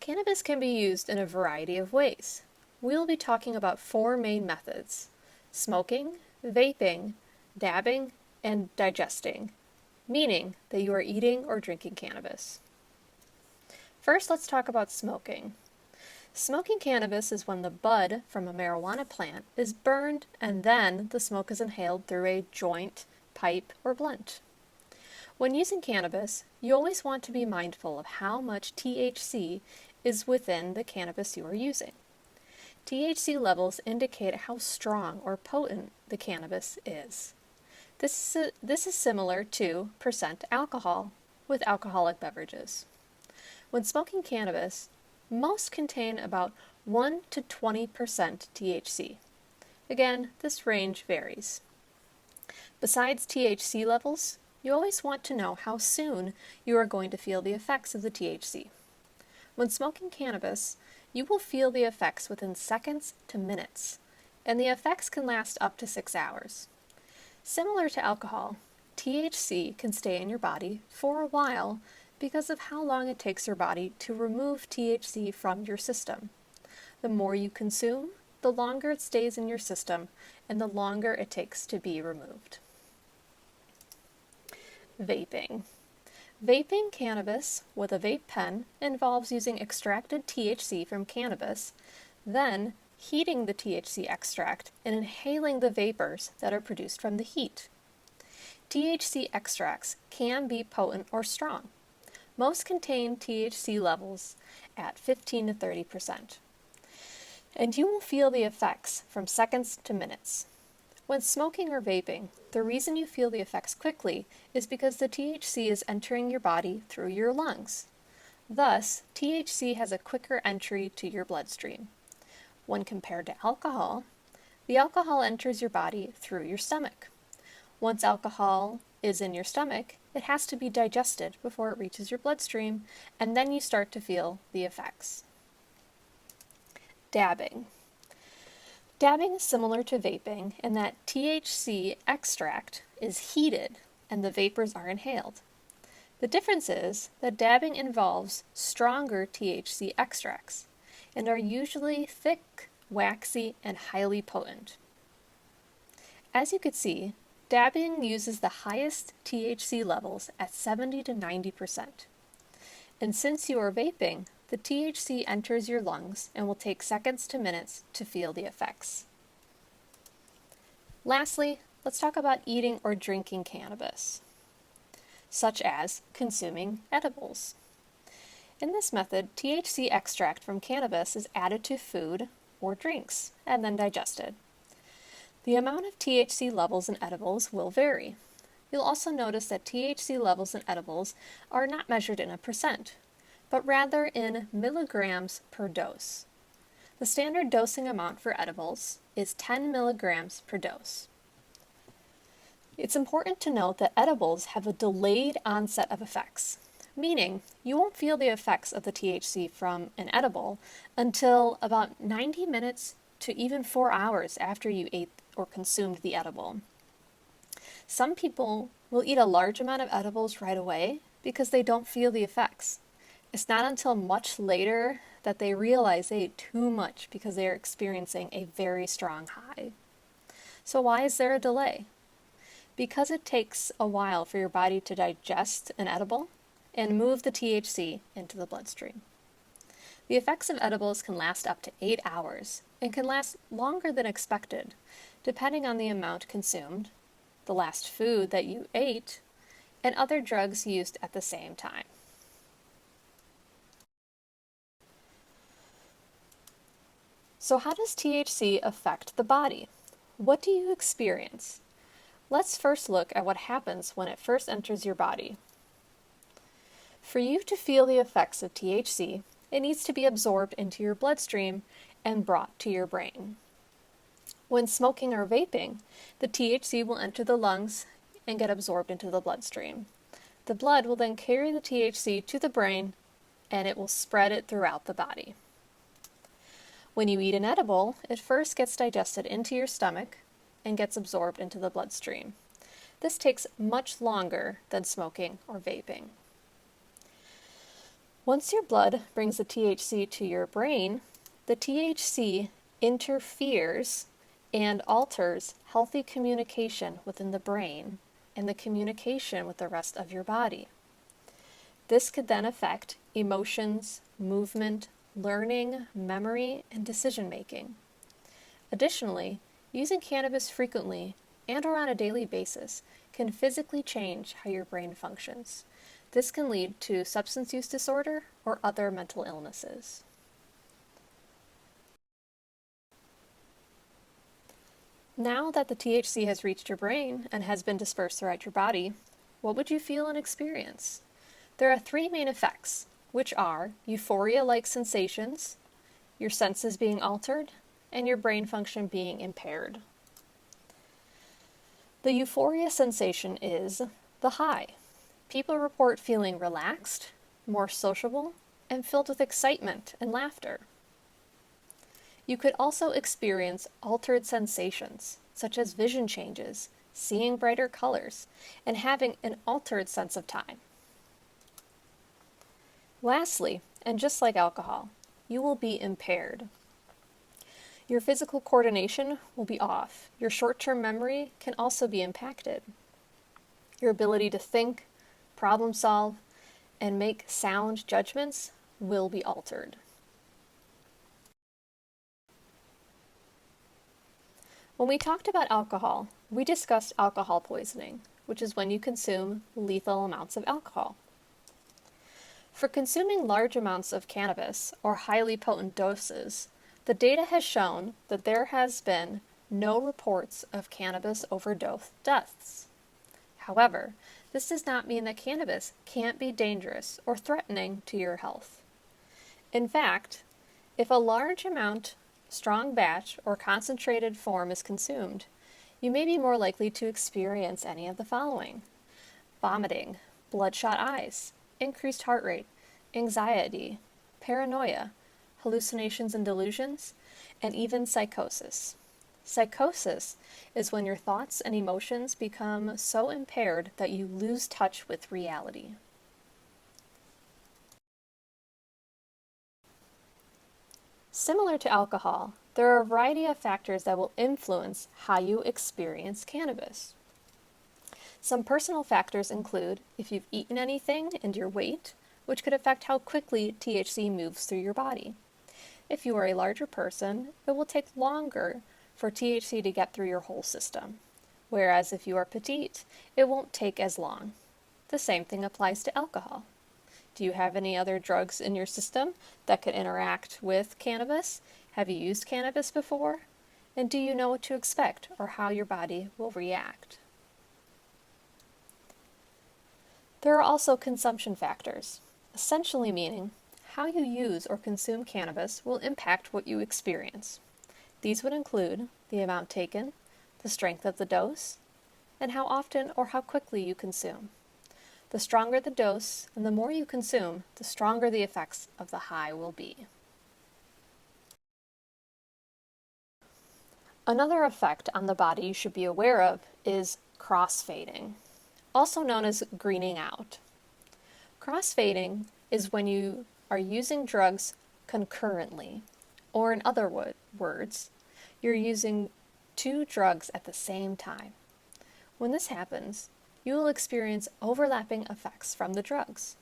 Speaker 2: Cannabis can be used in a variety of ways. We'll be talking about 4 main methods: smoking, vaping, dabbing, and digesting, meaning that you are eating or drinking cannabis. First, let's talk about smoking. Smoking cannabis is when the bud from a marijuana plant is burned and then the smoke is inhaled through a joint, pipe, or blunt. When using cannabis, you always want to be mindful of how much THC is within the cannabis you are using. THC levels indicate how strong or potent the cannabis is. This is similar to percent alcohol with alcoholic beverages. When smoking cannabis, most contain about 1 to 20% THC. Again, this range varies. Besides THC levels, you always want to know how soon you are going to feel the effects of the THC. When smoking cannabis, you will feel the effects within seconds to minutes, and the effects can last up to 6 hours. Similar to alcohol, THC can stay in your body for a while because of how long it takes your body to remove THC from your system. The more you consume, the longer it stays in your system, and the longer it takes to be removed. Vaping. Vaping cannabis with a vape pen involves using extracted THC from cannabis, then heating the THC extract and inhaling the vapors that are produced from the heat. THC extracts can be potent or strong. Most contain THC levels at 15 to 30%. And you will feel the effects from seconds to minutes. When smoking or vaping, the reason you feel the effects quickly is because the THC is entering your body through your lungs. Thus, THC has a quicker entry to your bloodstream. When compared to alcohol, the alcohol enters your body through your stomach. Once alcohol is in your stomach, it has to be digested before it reaches your bloodstream, and then you start to feel the effects. Dabbing. Dabbing is similar to vaping in that THC extract is heated and the vapors are inhaled. The difference is that dabbing involves stronger THC extracts and are usually thick, waxy, and highly potent. As you can see, dabbing uses the highest THC levels at 70 to 90%. And since you are vaping, the THC enters your lungs and will take seconds to minutes to feel the effects. Lastly, let's talk about eating or drinking cannabis, such as consuming edibles. In this method, THC extract from cannabis is added to food or drinks and then digested. The amount of THC levels in edibles will vary. You'll also notice that THC levels in edibles are not measured in a percent, but rather in milligrams per dose. The standard dosing amount for edibles is 10 milligrams per dose. It's important to note that edibles have a delayed onset of effects. meaning you won't feel the effects of the THC from an edible until about 90 minutes to even 4 hours after you ate or consumed the edible. Some people will eat a large amount of edibles right away because they don't feel the effects. It's not until much later that they realize they ate too much because they are experiencing a very strong high. So why is there a delay? Because it takes a while for your body to digest an edible and move the THC into the bloodstream. The effects of edibles can last up to 8 hours and can last longer than expected, depending on the amount consumed, the last food that you ate, and other drugs used at the same time. So how does THC affect the body? What do you experience? Let's first look at what happens when it first enters your body. For you to feel the effects of THC, it needs to be absorbed into your bloodstream and brought to your brain. When smoking or vaping, the THC will enter the lungs and get absorbed into the bloodstream. The blood will then carry the THC to the brain and it will spread it throughout the body. When you eat an edible, it first gets digested into your stomach and gets absorbed into the bloodstream. This takes much longer than smoking or vaping. Once your blood brings the THC to your brain, the THC interferes and alters healthy communication within the brain and the communication with the rest of your body. This could then affect emotions, movement, learning, memory, and decision making. Additionally, using cannabis frequently and or on a daily basis can physically change how your brain functions. This can lead to substance use disorder or other mental illnesses. Now that the THC has reached your brain and has been dispersed throughout your body, what would you feel and experience? There are 3 main effects, which are euphoria-like sensations, your senses being altered, and your brain function being impaired. The euphoria sensation is the high. People report feeling relaxed, more sociable, and filled with excitement and laughter. You could also experience altered sensations, such as vision changes, seeing brighter colors, and having an altered sense of time. Lastly, and just like alcohol, you will be impaired. Your physical coordination will be off. Your short-term memory can also be impacted. Your ability to think, problem solve, and make sound judgments will be altered. When we talked about alcohol, we discussed alcohol poisoning, which is when you consume lethal amounts of alcohol. For consuming large amounts of cannabis or highly potent doses, the data has shown that there has been no reports of cannabis overdose deaths. However, this does not mean that cannabis can't be dangerous or threatening to your health. In fact, if a large amount, strong batch, or concentrated form is consumed, you may be more likely to experience any of the following: vomiting, bloodshot eyes, increased heart rate, anxiety, paranoia, hallucinations and delusions, and even psychosis. Psychosis is when your thoughts and emotions become so impaired that you lose touch with reality. Similar to alcohol, there are a variety of factors that will influence how you experience cannabis. Some personal factors include if you've eaten anything and your weight, which could affect how quickly THC moves through your body. If you are a larger person, it will take longer for THC to get through your whole system, whereas if you are petite, it won't take as long. The same thing applies to alcohol. Do you have any other drugs in your system that could interact with cannabis? Have you used cannabis before? And do you know what to expect or how your body will react? There are also consumption factors, essentially meaning how you use or consume cannabis will impact what you experience. These would include the amount taken, the strength of the dose, and how often or how quickly you consume. The stronger the dose and the more you consume, the stronger the effects of the high will be. Another effect on the body you should be aware of is crossfading, also known as greening out. Crossfading is when you are using drugs concurrently, or in other words, you're using two drugs at the same time. When this happens, you will experience overlapping effects from the drugs.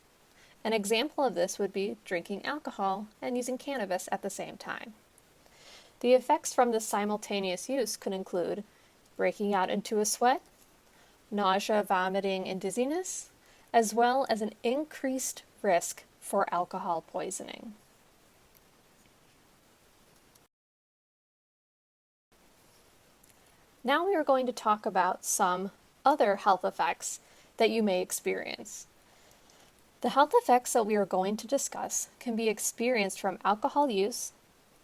Speaker 2: An example of this would be drinking alcohol and using cannabis at the same time. The effects from this simultaneous use could include breaking out into a sweat, nausea, vomiting, and dizziness, as well as an increased risk for alcohol poisoning. Now we are going to talk about some other health effects that you may experience. The health effects that we are going to discuss can be experienced from alcohol use,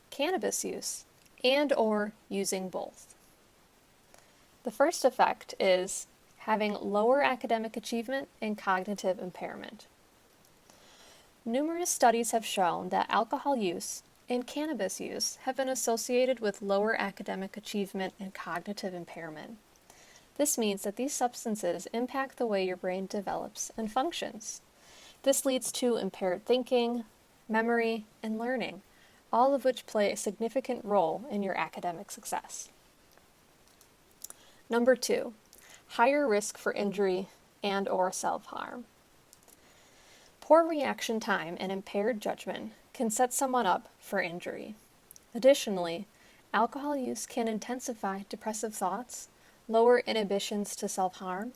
Speaker 2: cannabis use, and/or using both. The first effect is having lower academic achievement and cognitive impairment. Numerous studies have shown that alcohol use and cannabis use have been associated with lower academic achievement and cognitive impairment. This means that these substances impact the way your brain develops and functions. This leads to impaired thinking, memory, and learning, all of which play a significant role in your academic success. Number 2, higher risk for injury and/or self-harm. Poor reaction time and impaired judgment can set someone up for injury. Additionally, alcohol use can intensify depressive thoughts, lower inhibitions to self-harm,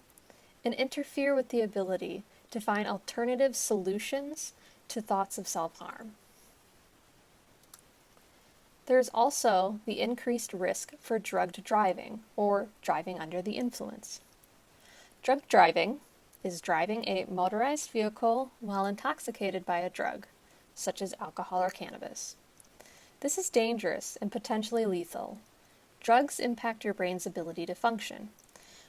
Speaker 2: and interfere with the ability to find alternative solutions to thoughts of self-harm. There's also the increased risk for drugged driving, or driving under the influence. Drug driving is driving a motorized vehicle while intoxicated by a drug, such as alcohol or cannabis. This is dangerous and potentially lethal. Drugs impact your brain's ability to function.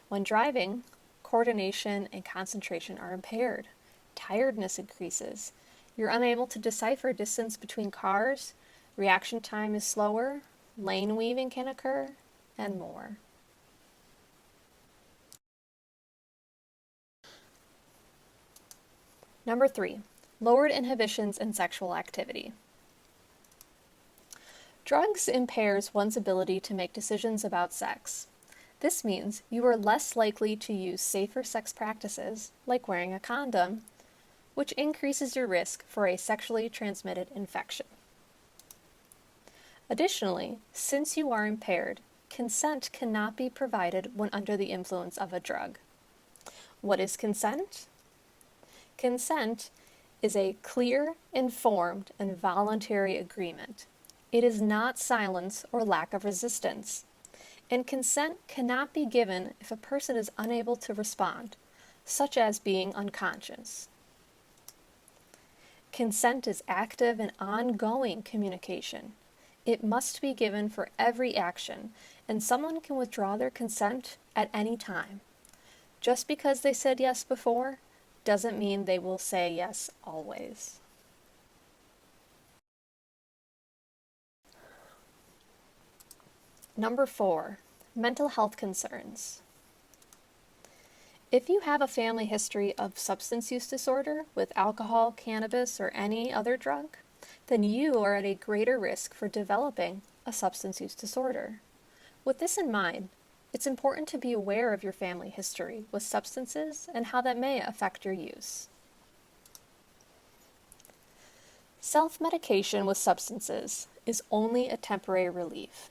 Speaker 2: When driving, coordination and concentration are impaired. Tiredness increases. You're unable to decipher distance between cars, reaction time is slower, lane weaving can occur, and more. Number 3, lowered inhibitions in sexual activity. Drugs impairs one's ability to make decisions about sex. This means you are less likely to use safer sex practices, like wearing a condom, which increases your risk for a sexually transmitted infection. Additionally, since you are impaired, consent cannot be provided when under the influence of a drug. What is consent? Consent is a clear, informed, and voluntary agreement. It is not silence or lack of resistance. And consent cannot be given if a person is unable to respond, such as being unconscious. Consent is active and ongoing communication. It must be given for every action, and someone can withdraw their consent at any time. Just because they said yes before doesn't mean they will say yes always. Number 4, mental health concerns. If you have a family history of substance use disorder with alcohol, cannabis, or any other drug, then you are at a greater risk for developing a substance use disorder. With this in mind, it's important to be aware of your family history with substances and how that may affect your use. Self-medication with substances is only a temporary relief.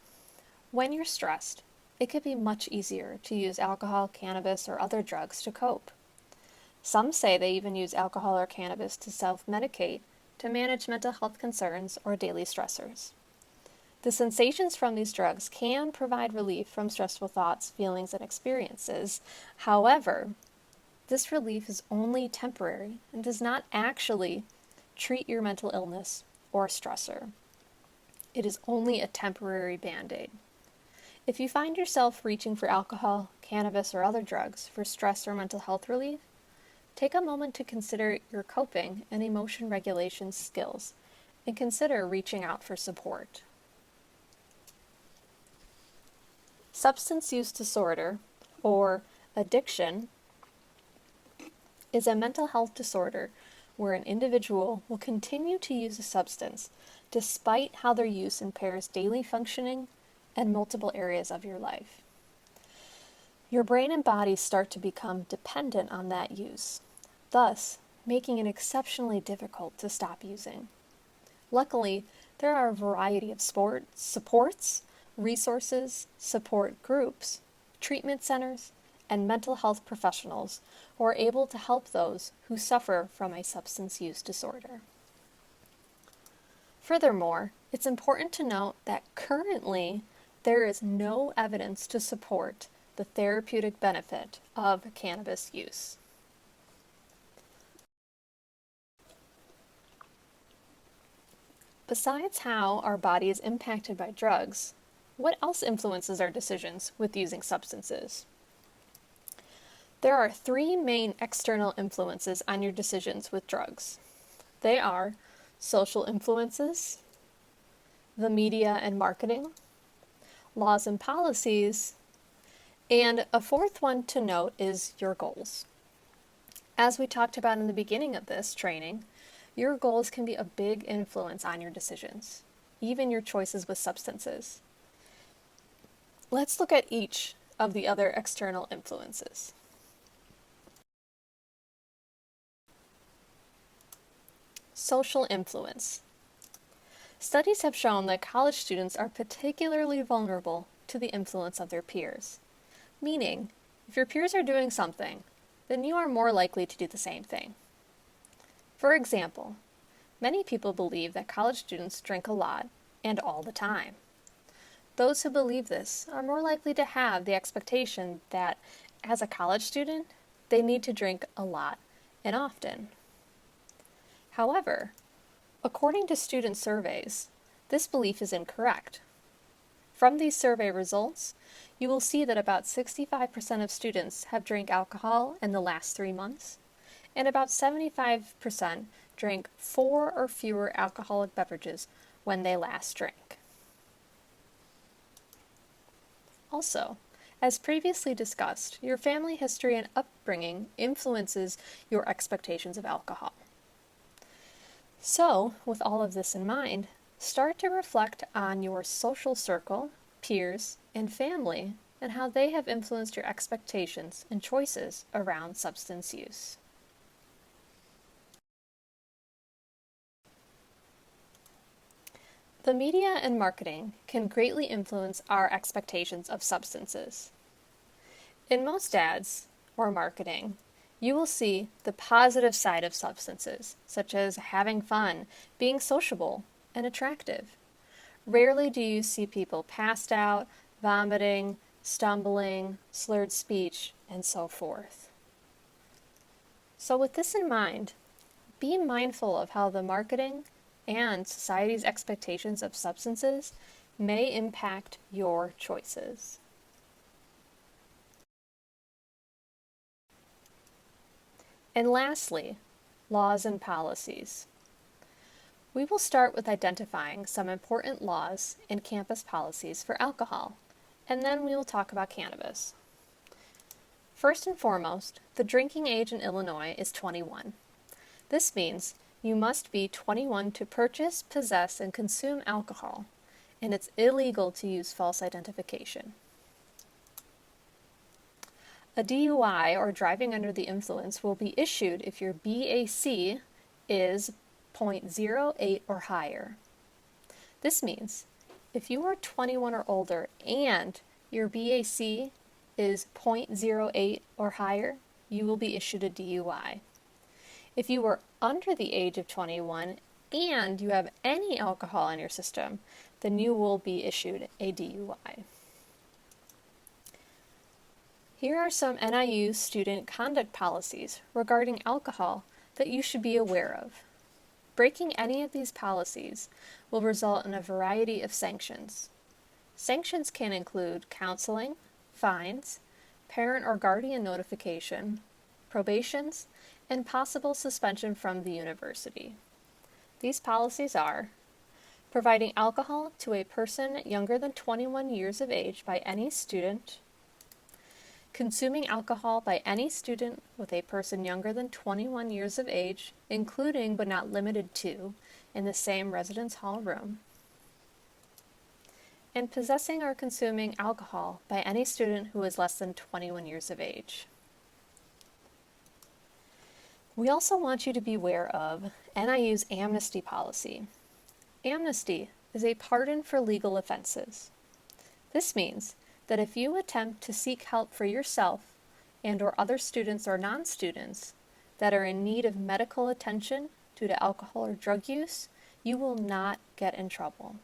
Speaker 2: When you're stressed, it could be much easier to use alcohol, cannabis, or other drugs to cope. Some say they even use alcohol or cannabis to self-medicate to manage mental health concerns or daily stressors. The sensations from these drugs can provide relief from stressful thoughts, feelings, and experiences. However, this relief is only temporary and does not actually treat your mental illness or stressor. It is only a temporary band-aid. If you find yourself reaching for alcohol, cannabis, or other drugs for stress or mental health relief, take a moment to consider your coping and emotion regulation skills and consider reaching out for support. Substance use disorder, or addiction, is a mental health disorder where an individual will continue to use a substance despite how their use impairs daily functioning and multiple areas of your life. Your brain and body start to become dependent on that use, thus making it exceptionally difficult to stop using. Luckily, there are a variety of supports, resources, support groups, treatment centers, and mental health professionals who are able to help those who suffer from a substance use disorder. Furthermore, it's important to note that currently there is no evidence to support the therapeutic benefit of cannabis use. Besides how our body is impacted by drugs, what else influences our decisions with using substances? There are three main external influences on your decisions with drugs. They are social influences, the media and marketing, laws and policies, and a fourth one to note is your goals. As we talked about in the beginning of this training, your goals can be a big influence on your decisions, even your choices with substances. Let's look at each of the other external influences. Social influence. Studies have shown that college students are particularly vulnerable to the influence of their peers. Meaning, if your peers are doing something, then you are more likely to do the same thing. For example, many people believe that college students drink a lot and all the time. Those who believe this are more likely to have the expectation that, as a college student, they need to drink a lot and often. However, according to student surveys, this belief is incorrect. From these survey results, you will see that about 65% of students have drank alcohol in the last 3 months, and about 75% drank 4 or fewer alcoholic beverages when they last drank. Also, as previously discussed, your family history and upbringing influences your expectations of alcohol. So, with all of this in mind, start to reflect on your social circle, peers, and family, and how they have influenced your expectations and choices around substance use. The media and marketing can greatly influence our expectations of substances. In most ads or marketing, you will see the positive side of substances, such as having fun, being sociable, and attractive. Rarely do you see people passed out, vomiting, stumbling, slurred speech, and so forth. So with this in mind, be mindful of how the marketing and society's expectations of substances may impact your choices. And lastly, laws and policies. We will start with identifying some important laws and campus policies for alcohol, and then we will talk about cannabis. First and foremost, the drinking age in Illinois is 21. This means you must be 21 to purchase, possess, and consume alcohol, and it's illegal to use false identification. A DUI, or driving under the influence, will be issued if your BAC is 0.08 or higher. This means if you are 21 or older and your BAC is 0.08 or higher, you will be issued a DUI. If you are under the age of 21 and you have any alcohol in your system, then you will be issued a DUI. Here are some NIU student conduct policies regarding alcohol that you should be aware of. Breaking any of these policies will result in a variety of sanctions. Sanctions can include counseling, fines, parent or guardian notification, probations, and possible suspension from the university. These policies are providing alcohol to a person younger than 21 years of age by any student, consuming alcohol by any student with a person younger than 21 years of age, including but not limited to, in the same residence hall room, and possessing or consuming alcohol by any student who is less than 21 years of age. We also want you to be aware of NIU's amnesty policy. Amnesty is a pardon for legal offenses. This means that if you attempt to seek help for yourself and or other students or non-students that are in need of medical attention due to alcohol or drug use, you will not get in trouble.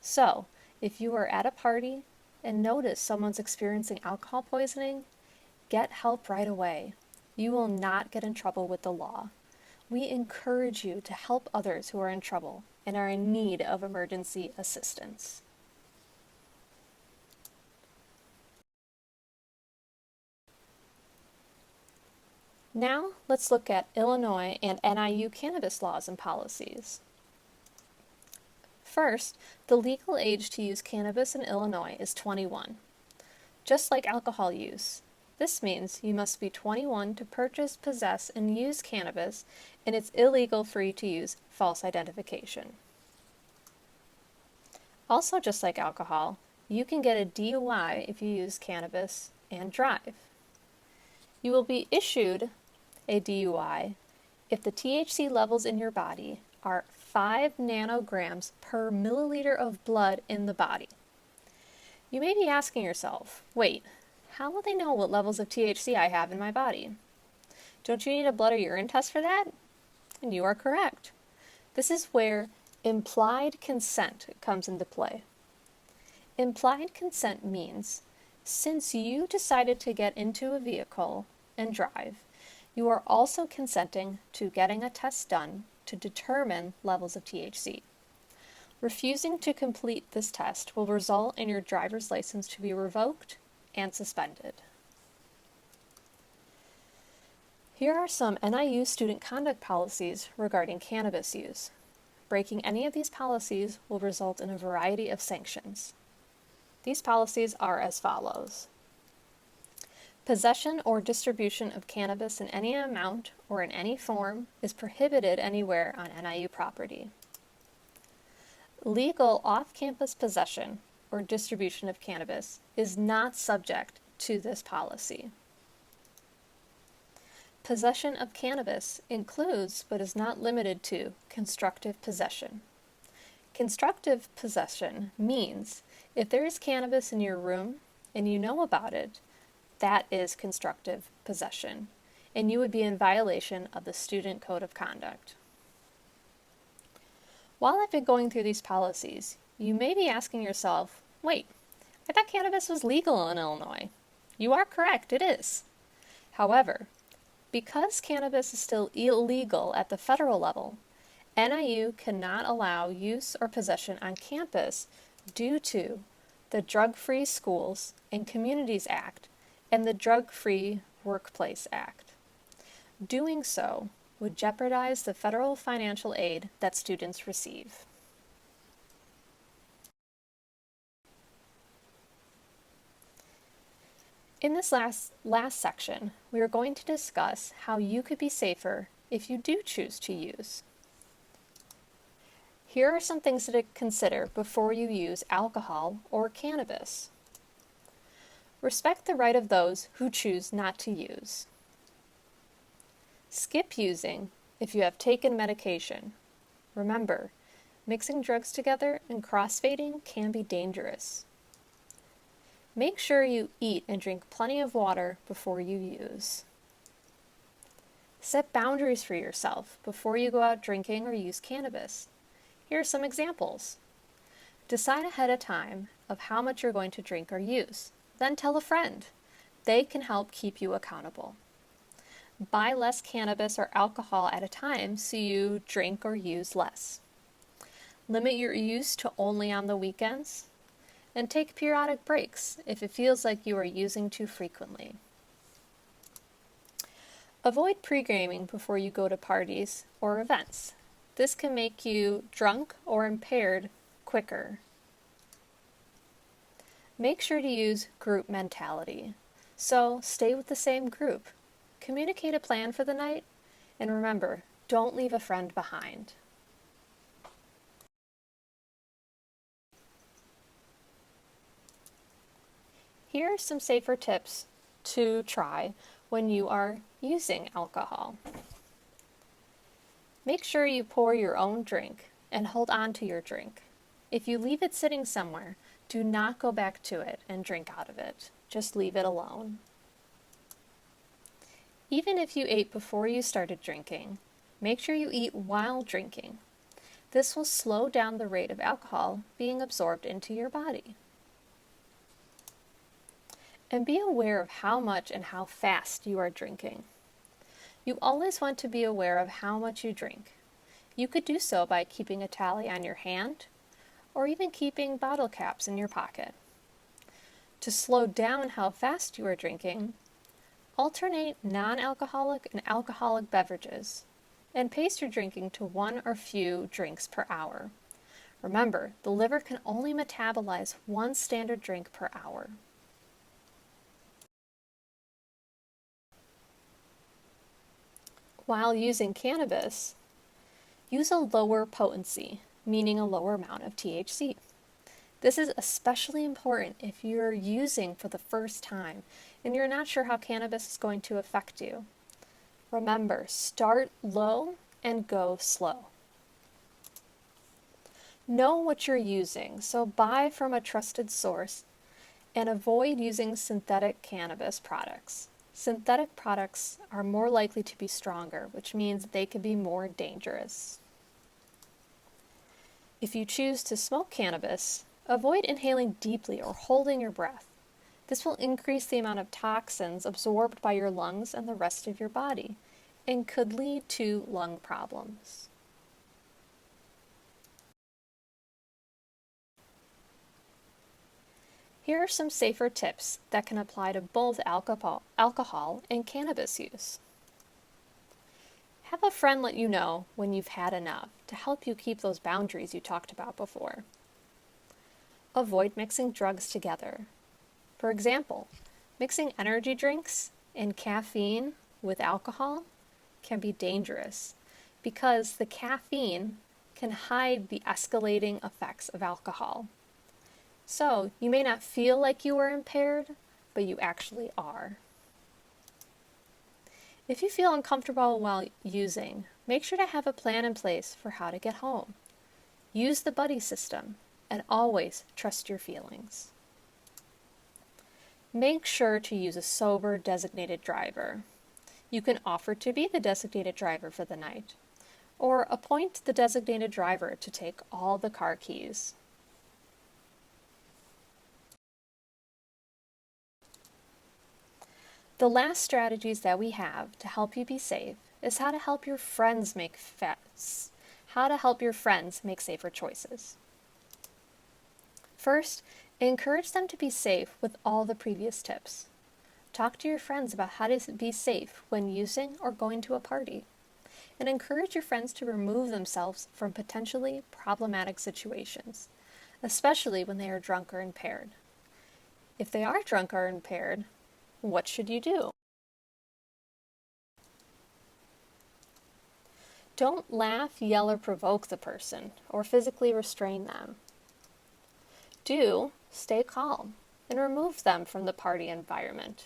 Speaker 2: So, if you are at a party and notice someone's experiencing alcohol poisoning, get help right away. You will not get in trouble with the law. We encourage you to help others who are in trouble and are in need of emergency assistance. Now, let's look at Illinois and NIU cannabis laws and policies. First, the legal age to use cannabis in Illinois is 21. Just like alcohol use, this means you must be 21 to purchase, possess, and use cannabis, and it's illegal for you to use false identification. Also, just like alcohol, you can get a DUI if you use cannabis and drive. You will be issued a DUI if the THC levels in your body are 5 nanograms per milliliter of blood in the body. You may be asking yourself, wait, how will they know what levels of THC I have in my body? Don't you need a blood or urine test for that? And you are correct. This is where implied consent comes into play. Implied consent means, since you decided to get into a vehicle and drive, you are also consenting to getting a test done to determine levels of THC. Refusing to complete this test will result in your driver's license to be revoked and suspended. Here are some NIU student conduct policies regarding cannabis use. Breaking any of these policies will result in a variety of sanctions. These policies are as follows. Possession or distribution of cannabis in any amount or in any form is prohibited anywhere on NIU property. Legal off-campus possession or distribution of cannabis is not subject to this policy. Possession of cannabis includes, but is not limited to, constructive possession. Constructive possession means if there is cannabis in your room and you know about it, that is constructive possession, and you would be in violation of the Student Code of Conduct. While I've been going through these policies, you may be asking yourself, wait, I thought cannabis was legal in Illinois. You are correct, it is. However, because cannabis is still illegal at the federal level, NIU cannot allow use or possession on campus due to the Drug-Free Schools and Communities Act and the Drug-Free Workplace Act. Doing so would jeopardize the federal financial aid that students receive. In this last section, we are going to discuss how you could be safer if you do choose to use. Here are some things to consider before you use alcohol or cannabis. Respect the right of those who choose not to use. Skip using if you have taken medication. Remember, mixing drugs together and crossfading can be dangerous. Make sure you eat and drink plenty of water before you use. Set boundaries for yourself before you go out drinking or use cannabis. Here are some examples. Decide ahead of time of how much you're going to drink or use. Then tell a friend. They can help keep you accountable. Buy less cannabis or alcohol at a time so you drink or use less. Limit your use to only on the weekends. And take periodic breaks if it feels like you are using too frequently. Avoid pre-gaming before you go to parties or events. This can make you drunk or impaired quicker. Make sure to use group mentality. So stay with the same group. Communicate a plan for the night, and remember, don't leave a friend behind. Here are some safer tips to try when you are using alcohol. Make sure you pour your own drink and hold on to your drink. If you leave it sitting somewhere, do not go back to it and drink out of it. Just leave it alone. Even if you ate before you started drinking, make sure you eat while drinking. This will slow down the rate of alcohol being absorbed into your body. And be aware of how much and how fast you are drinking. You always want to be aware of how much you drink. You could do so by keeping a tally on your hand, or even keeping bottle caps in your pocket. To slow down how fast you are drinking, alternate non-alcoholic and alcoholic beverages, and pace your drinking to 1 or few drinks per hour. Remember, the liver can only metabolize 1 standard drink per hour. While using cannabis, use a lower potency, meaning a lower amount of THC. This is especially important if you're using for the first time and you're not sure how cannabis is going to affect you. Remember, start low and go slow. Know what you're using, so buy from a trusted source and avoid using synthetic cannabis products. Synthetic products are more likely to be stronger, which means they can be more dangerous. If you choose to smoke cannabis, avoid inhaling deeply or holding your breath. This will increase the amount of toxins absorbed by your lungs and the rest of your body, and could lead to lung problems. Here are some safer tips that can apply to both alcohol and cannabis use. Have a friend let you know when you've had enough to help you keep those boundaries you talked about before. Avoid mixing drugs together. For example, mixing energy drinks and caffeine with alcohol can be dangerous because the caffeine can hide the escalating effects of alcohol. So you may not feel like you are impaired, but you actually are. If you feel uncomfortable while using, make sure to have a plan in place for how to get home. Use the buddy system and always trust your feelings. Make sure to use a sober designated driver. You can offer to be the designated driver for the night, or appoint the designated driver to take all the car keys. The last strategies that we have to help you be safe is how to help your friends make safer choices. First, encourage them to be safe with all the previous tips. Talk to your friends about how to be safe when using or going to a party, and encourage your friends to remove themselves from potentially problematic situations, especially when they are drunk or impaired. If they are drunk or impaired, what should you do? Don't laugh, yell, or provoke the person, or physically restrain them. Do stay calm and remove them from the party environment.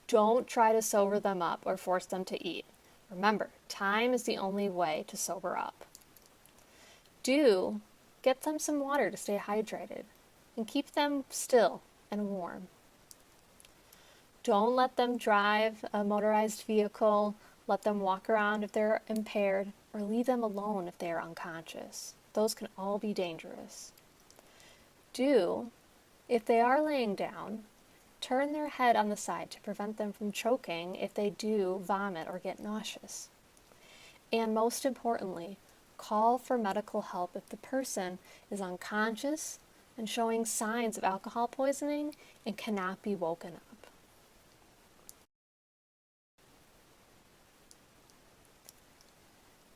Speaker 2: Don't try to sober them up or force them to eat. Remember, time is the only way to sober up. Do get them some water to stay hydrated and keep them still and warm. Don't let them drive a motorized vehicle, let them walk around if they're impaired, or leave them alone if they are unconscious. Those can all be dangerous. Do, if they are laying down, turn their head on the side to prevent them from choking if they do vomit or get nauseous. And most importantly, call for medical help if the person is unconscious and showing signs of alcohol poisoning and cannot be woken up.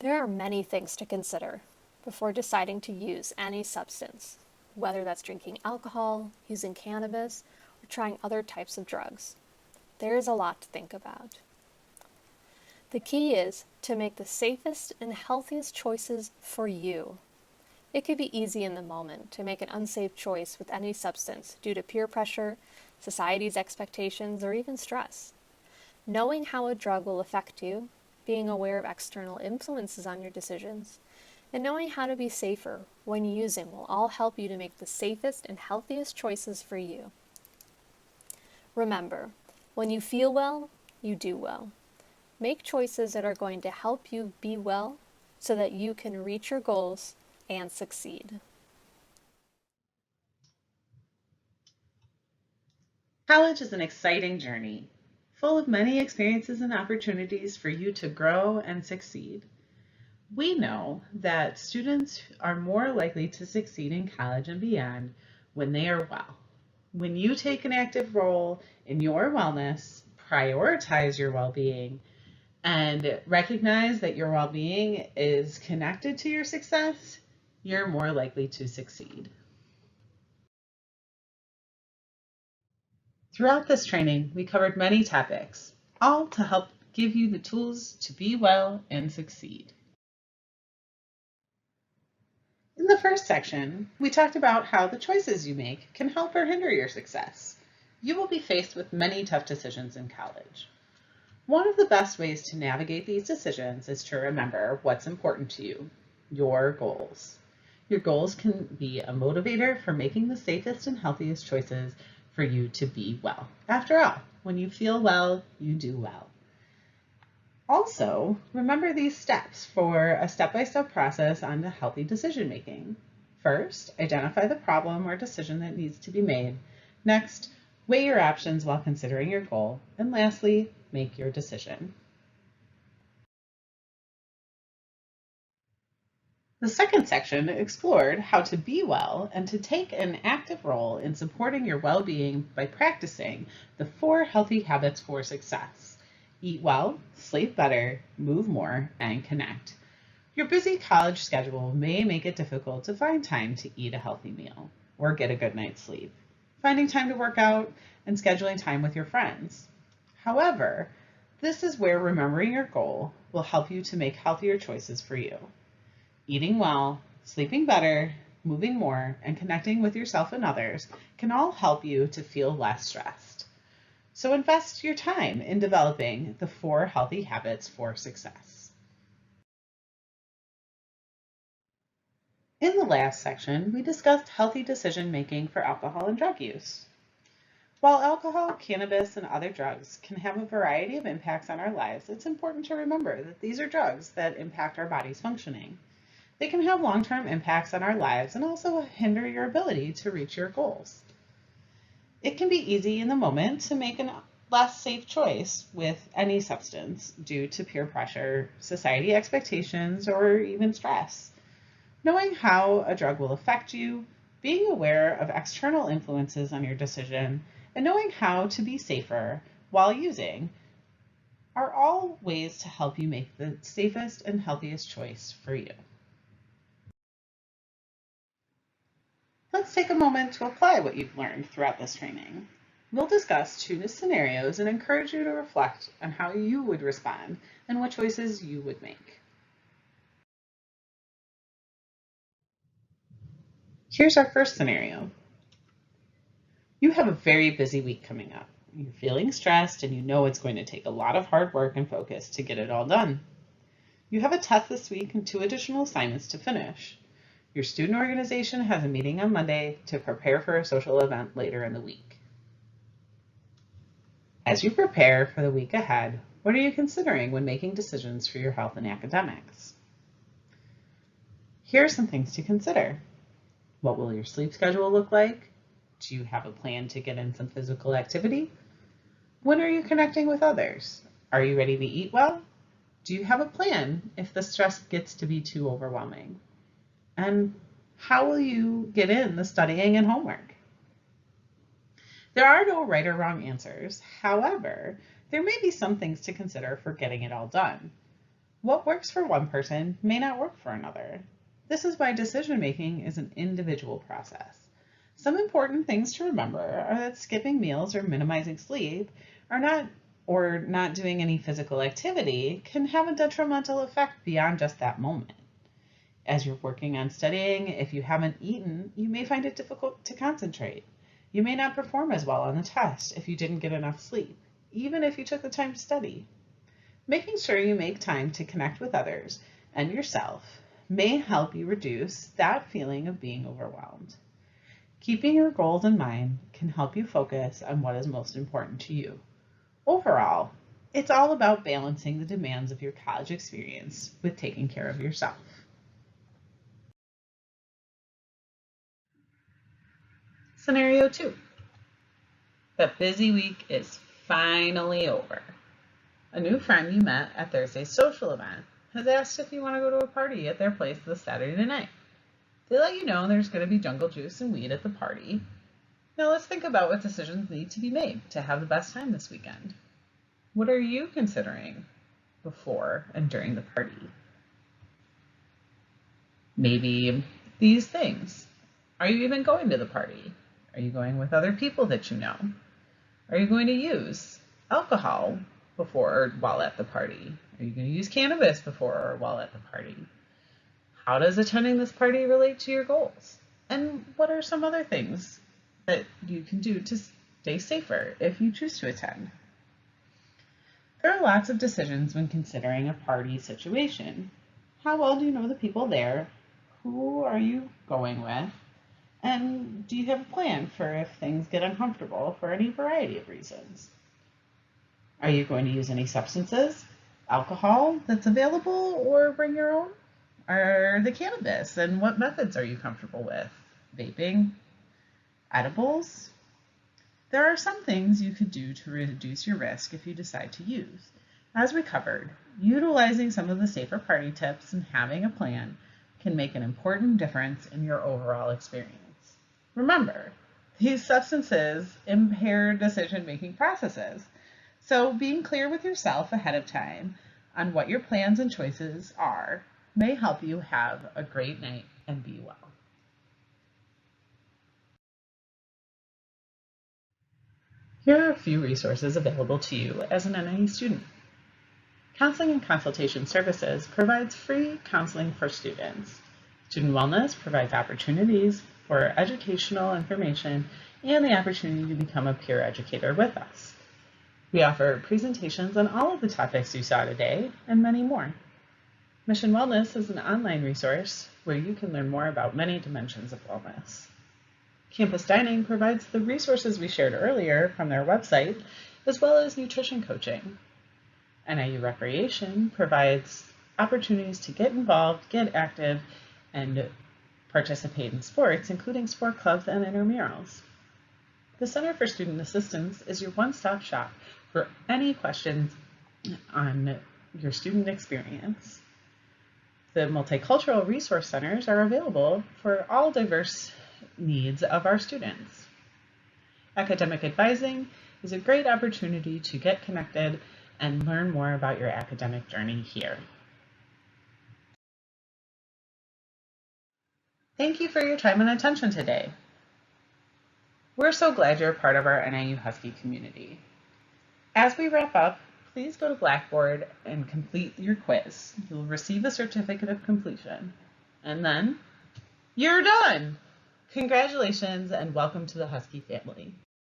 Speaker 2: There are many things to consider before deciding to use any substance, whether that's drinking alcohol, using cannabis, or trying other types of drugs. There is a lot to think about. The key is to make the safest and healthiest choices for you. It could be easy in the moment to make an unsafe choice with any substance due to peer pressure, society's expectations, or even stress. Knowing how a drug will affect you, being aware of external influences on your decisions, and knowing how to be safer when using will all help you to make the safest and healthiest choices for you. Remember, when you feel well, you do well. Make choices that are going to help you be well so that you can reach your goals and succeed.
Speaker 1: College is an exciting journey, full of many experiences and opportunities for you to grow and succeed. We know that students are more likely to succeed in college and beyond when they are well. When you take an active role in your wellness, prioritize your well-being, and recognize that your well-being is connected to your success, you're more likely to succeed. Throughout this training, we covered many topics, all to help give you the tools to be well and succeed. In the first section, we talked about how the choices you make can help or hinder your success. You will be faced with many tough decisions in college. One of the best ways to navigate these decisions is to remember what's important to you, your goals. Your goals can be a motivator for making the safest and healthiest choices for you to be well. After all, when you feel well, you do well. Also, remember these steps for a step-by-step process on healthy decision making. First, identify the problem or decision that needs to be made. Next, weigh your options while considering your goal. And lastly, make your decision. The second section explored how to be well and to take an active role in supporting your well-being by practicing the 4 healthy habits for success. Eat well, sleep better, move more, and connect. Your busy college schedule may make it difficult to find time to eat a healthy meal or get a good night's sleep, finding time to work out, and scheduling time with your friends. However, this is where remembering your goal will help you to make healthier choices for you. Eating well, sleeping better, moving more, and connecting with yourself and others can all help you to feel less stressed. So invest your time in developing the 4 healthy habits for success. In the last section, we discussed healthy decision making for alcohol and drug use. While alcohol, cannabis, and other drugs can have a variety of impacts on our lives, it's important to remember that these are drugs that impact our body's functioning. They can have long-term impacts on our lives and also hinder your ability to reach your goals. It can be easy in the moment to make a less safe choice with any substance due to peer pressure, society expectations, or even stress. Knowing how a drug will affect you, being aware of external influences on your decision, and knowing how to be safer while using are all ways to help you make the safest and healthiest choice for you. Let's take a moment to apply what you've learned throughout this training. We'll discuss 2 scenarios and encourage you to reflect on how you would respond and what choices you would make. Here's our first scenario. You have a very busy week coming up. You're feeling stressed and you know it's going to take a lot of hard work and focus to get it all done. You have a test this week and 2 additional assignments to finish. Your student organization has a meeting on Monday to prepare for a social event later in the week. As you prepare for the week ahead, what are you considering when making decisions for your health and academics? Here are some things to consider. What will your sleep schedule look like? Do you have a plan to get in some physical activity? When are you connecting with others? Are you ready to eat well? Do you have a plan if the stress gets to be too overwhelming? And how will you get in the studying and homework? There are no right or wrong answers. However, there may be some things to consider for getting it all done. What works for one person may not work for another. This is why decision making is an individual process. Some important things to remember are that skipping meals or minimizing sleep or not doing any physical activity can have a detrimental effect beyond just that moment. As you're working on studying, if you haven't eaten, you may find it difficult to concentrate. You may not perform as well on the test if you didn't get enough sleep, even if you took the time to study. Making sure you make time to connect with others and yourself may help you reduce that feeling of being overwhelmed. Keeping your goals in mind can help you focus on what is most important to you. Overall, it's all about balancing the demands of your college experience with taking care of yourself. Scenario 2. The busy week is finally over. A new friend you met at Thursday's social event has asked if you want to go to a party at their place this Saturday night. They let you know there's going to be jungle juice and weed at the party. Now let's think about what decisions need to be made to have the best time this weekend. What are you considering before and during the party? Maybe these things. Are you even going to the party? Are you going with other people that you know? Are you going to use alcohol before or while at the party? Are you going to use cannabis before or while at the party? How does attending this party relate to your goals? And what are some other things that you can do to stay safer if you choose to attend? There are lots of decisions when considering a party situation. How well do you know the people there? Who are you going with? And do you have a plan for if things get uncomfortable for any variety of reasons? Are you going to use any substances, alcohol that's available, or bring your own? Are the cannabis, and what methods are you comfortable with? Vaping? Edibles? There are some things you could do to reduce your risk if you decide to use. As we covered, utilizing some of the safer party tips and having a plan can make an important difference in your overall experience. Remember, these substances impair decision-making processes, so being clear with yourself ahead of time on what your plans and choices are may help you have a great night and be well. Here are a few resources available to you as an NIU student. Counseling and Consultation Services provides free counseling for students. Student Wellness provides opportunities for educational information and the opportunity to become a peer educator with us. We offer presentations on all of the topics you saw today and many more. Mission Wellness is an online resource where you can learn more about many dimensions of wellness. Campus Dining provides the resources we shared earlier from their website, as well as nutrition coaching. NIU Recreation provides opportunities to get involved, get active, and participate in sports, including sport clubs and intramurals. The Center for Student Assistance is your one-stop shop for any questions on your student experience. The Multicultural Resource Centers are available for all diverse needs of our students. Academic advising is a great opportunity to get connected and learn more about your academic journey here. Thank you for your time and attention today. We're so glad you're a part of our NIU Husky community. As we wrap up, please go to Blackboard and complete your quiz. You'll receive a certificate of completion. And then you're done! Congratulations and welcome to the Husky family.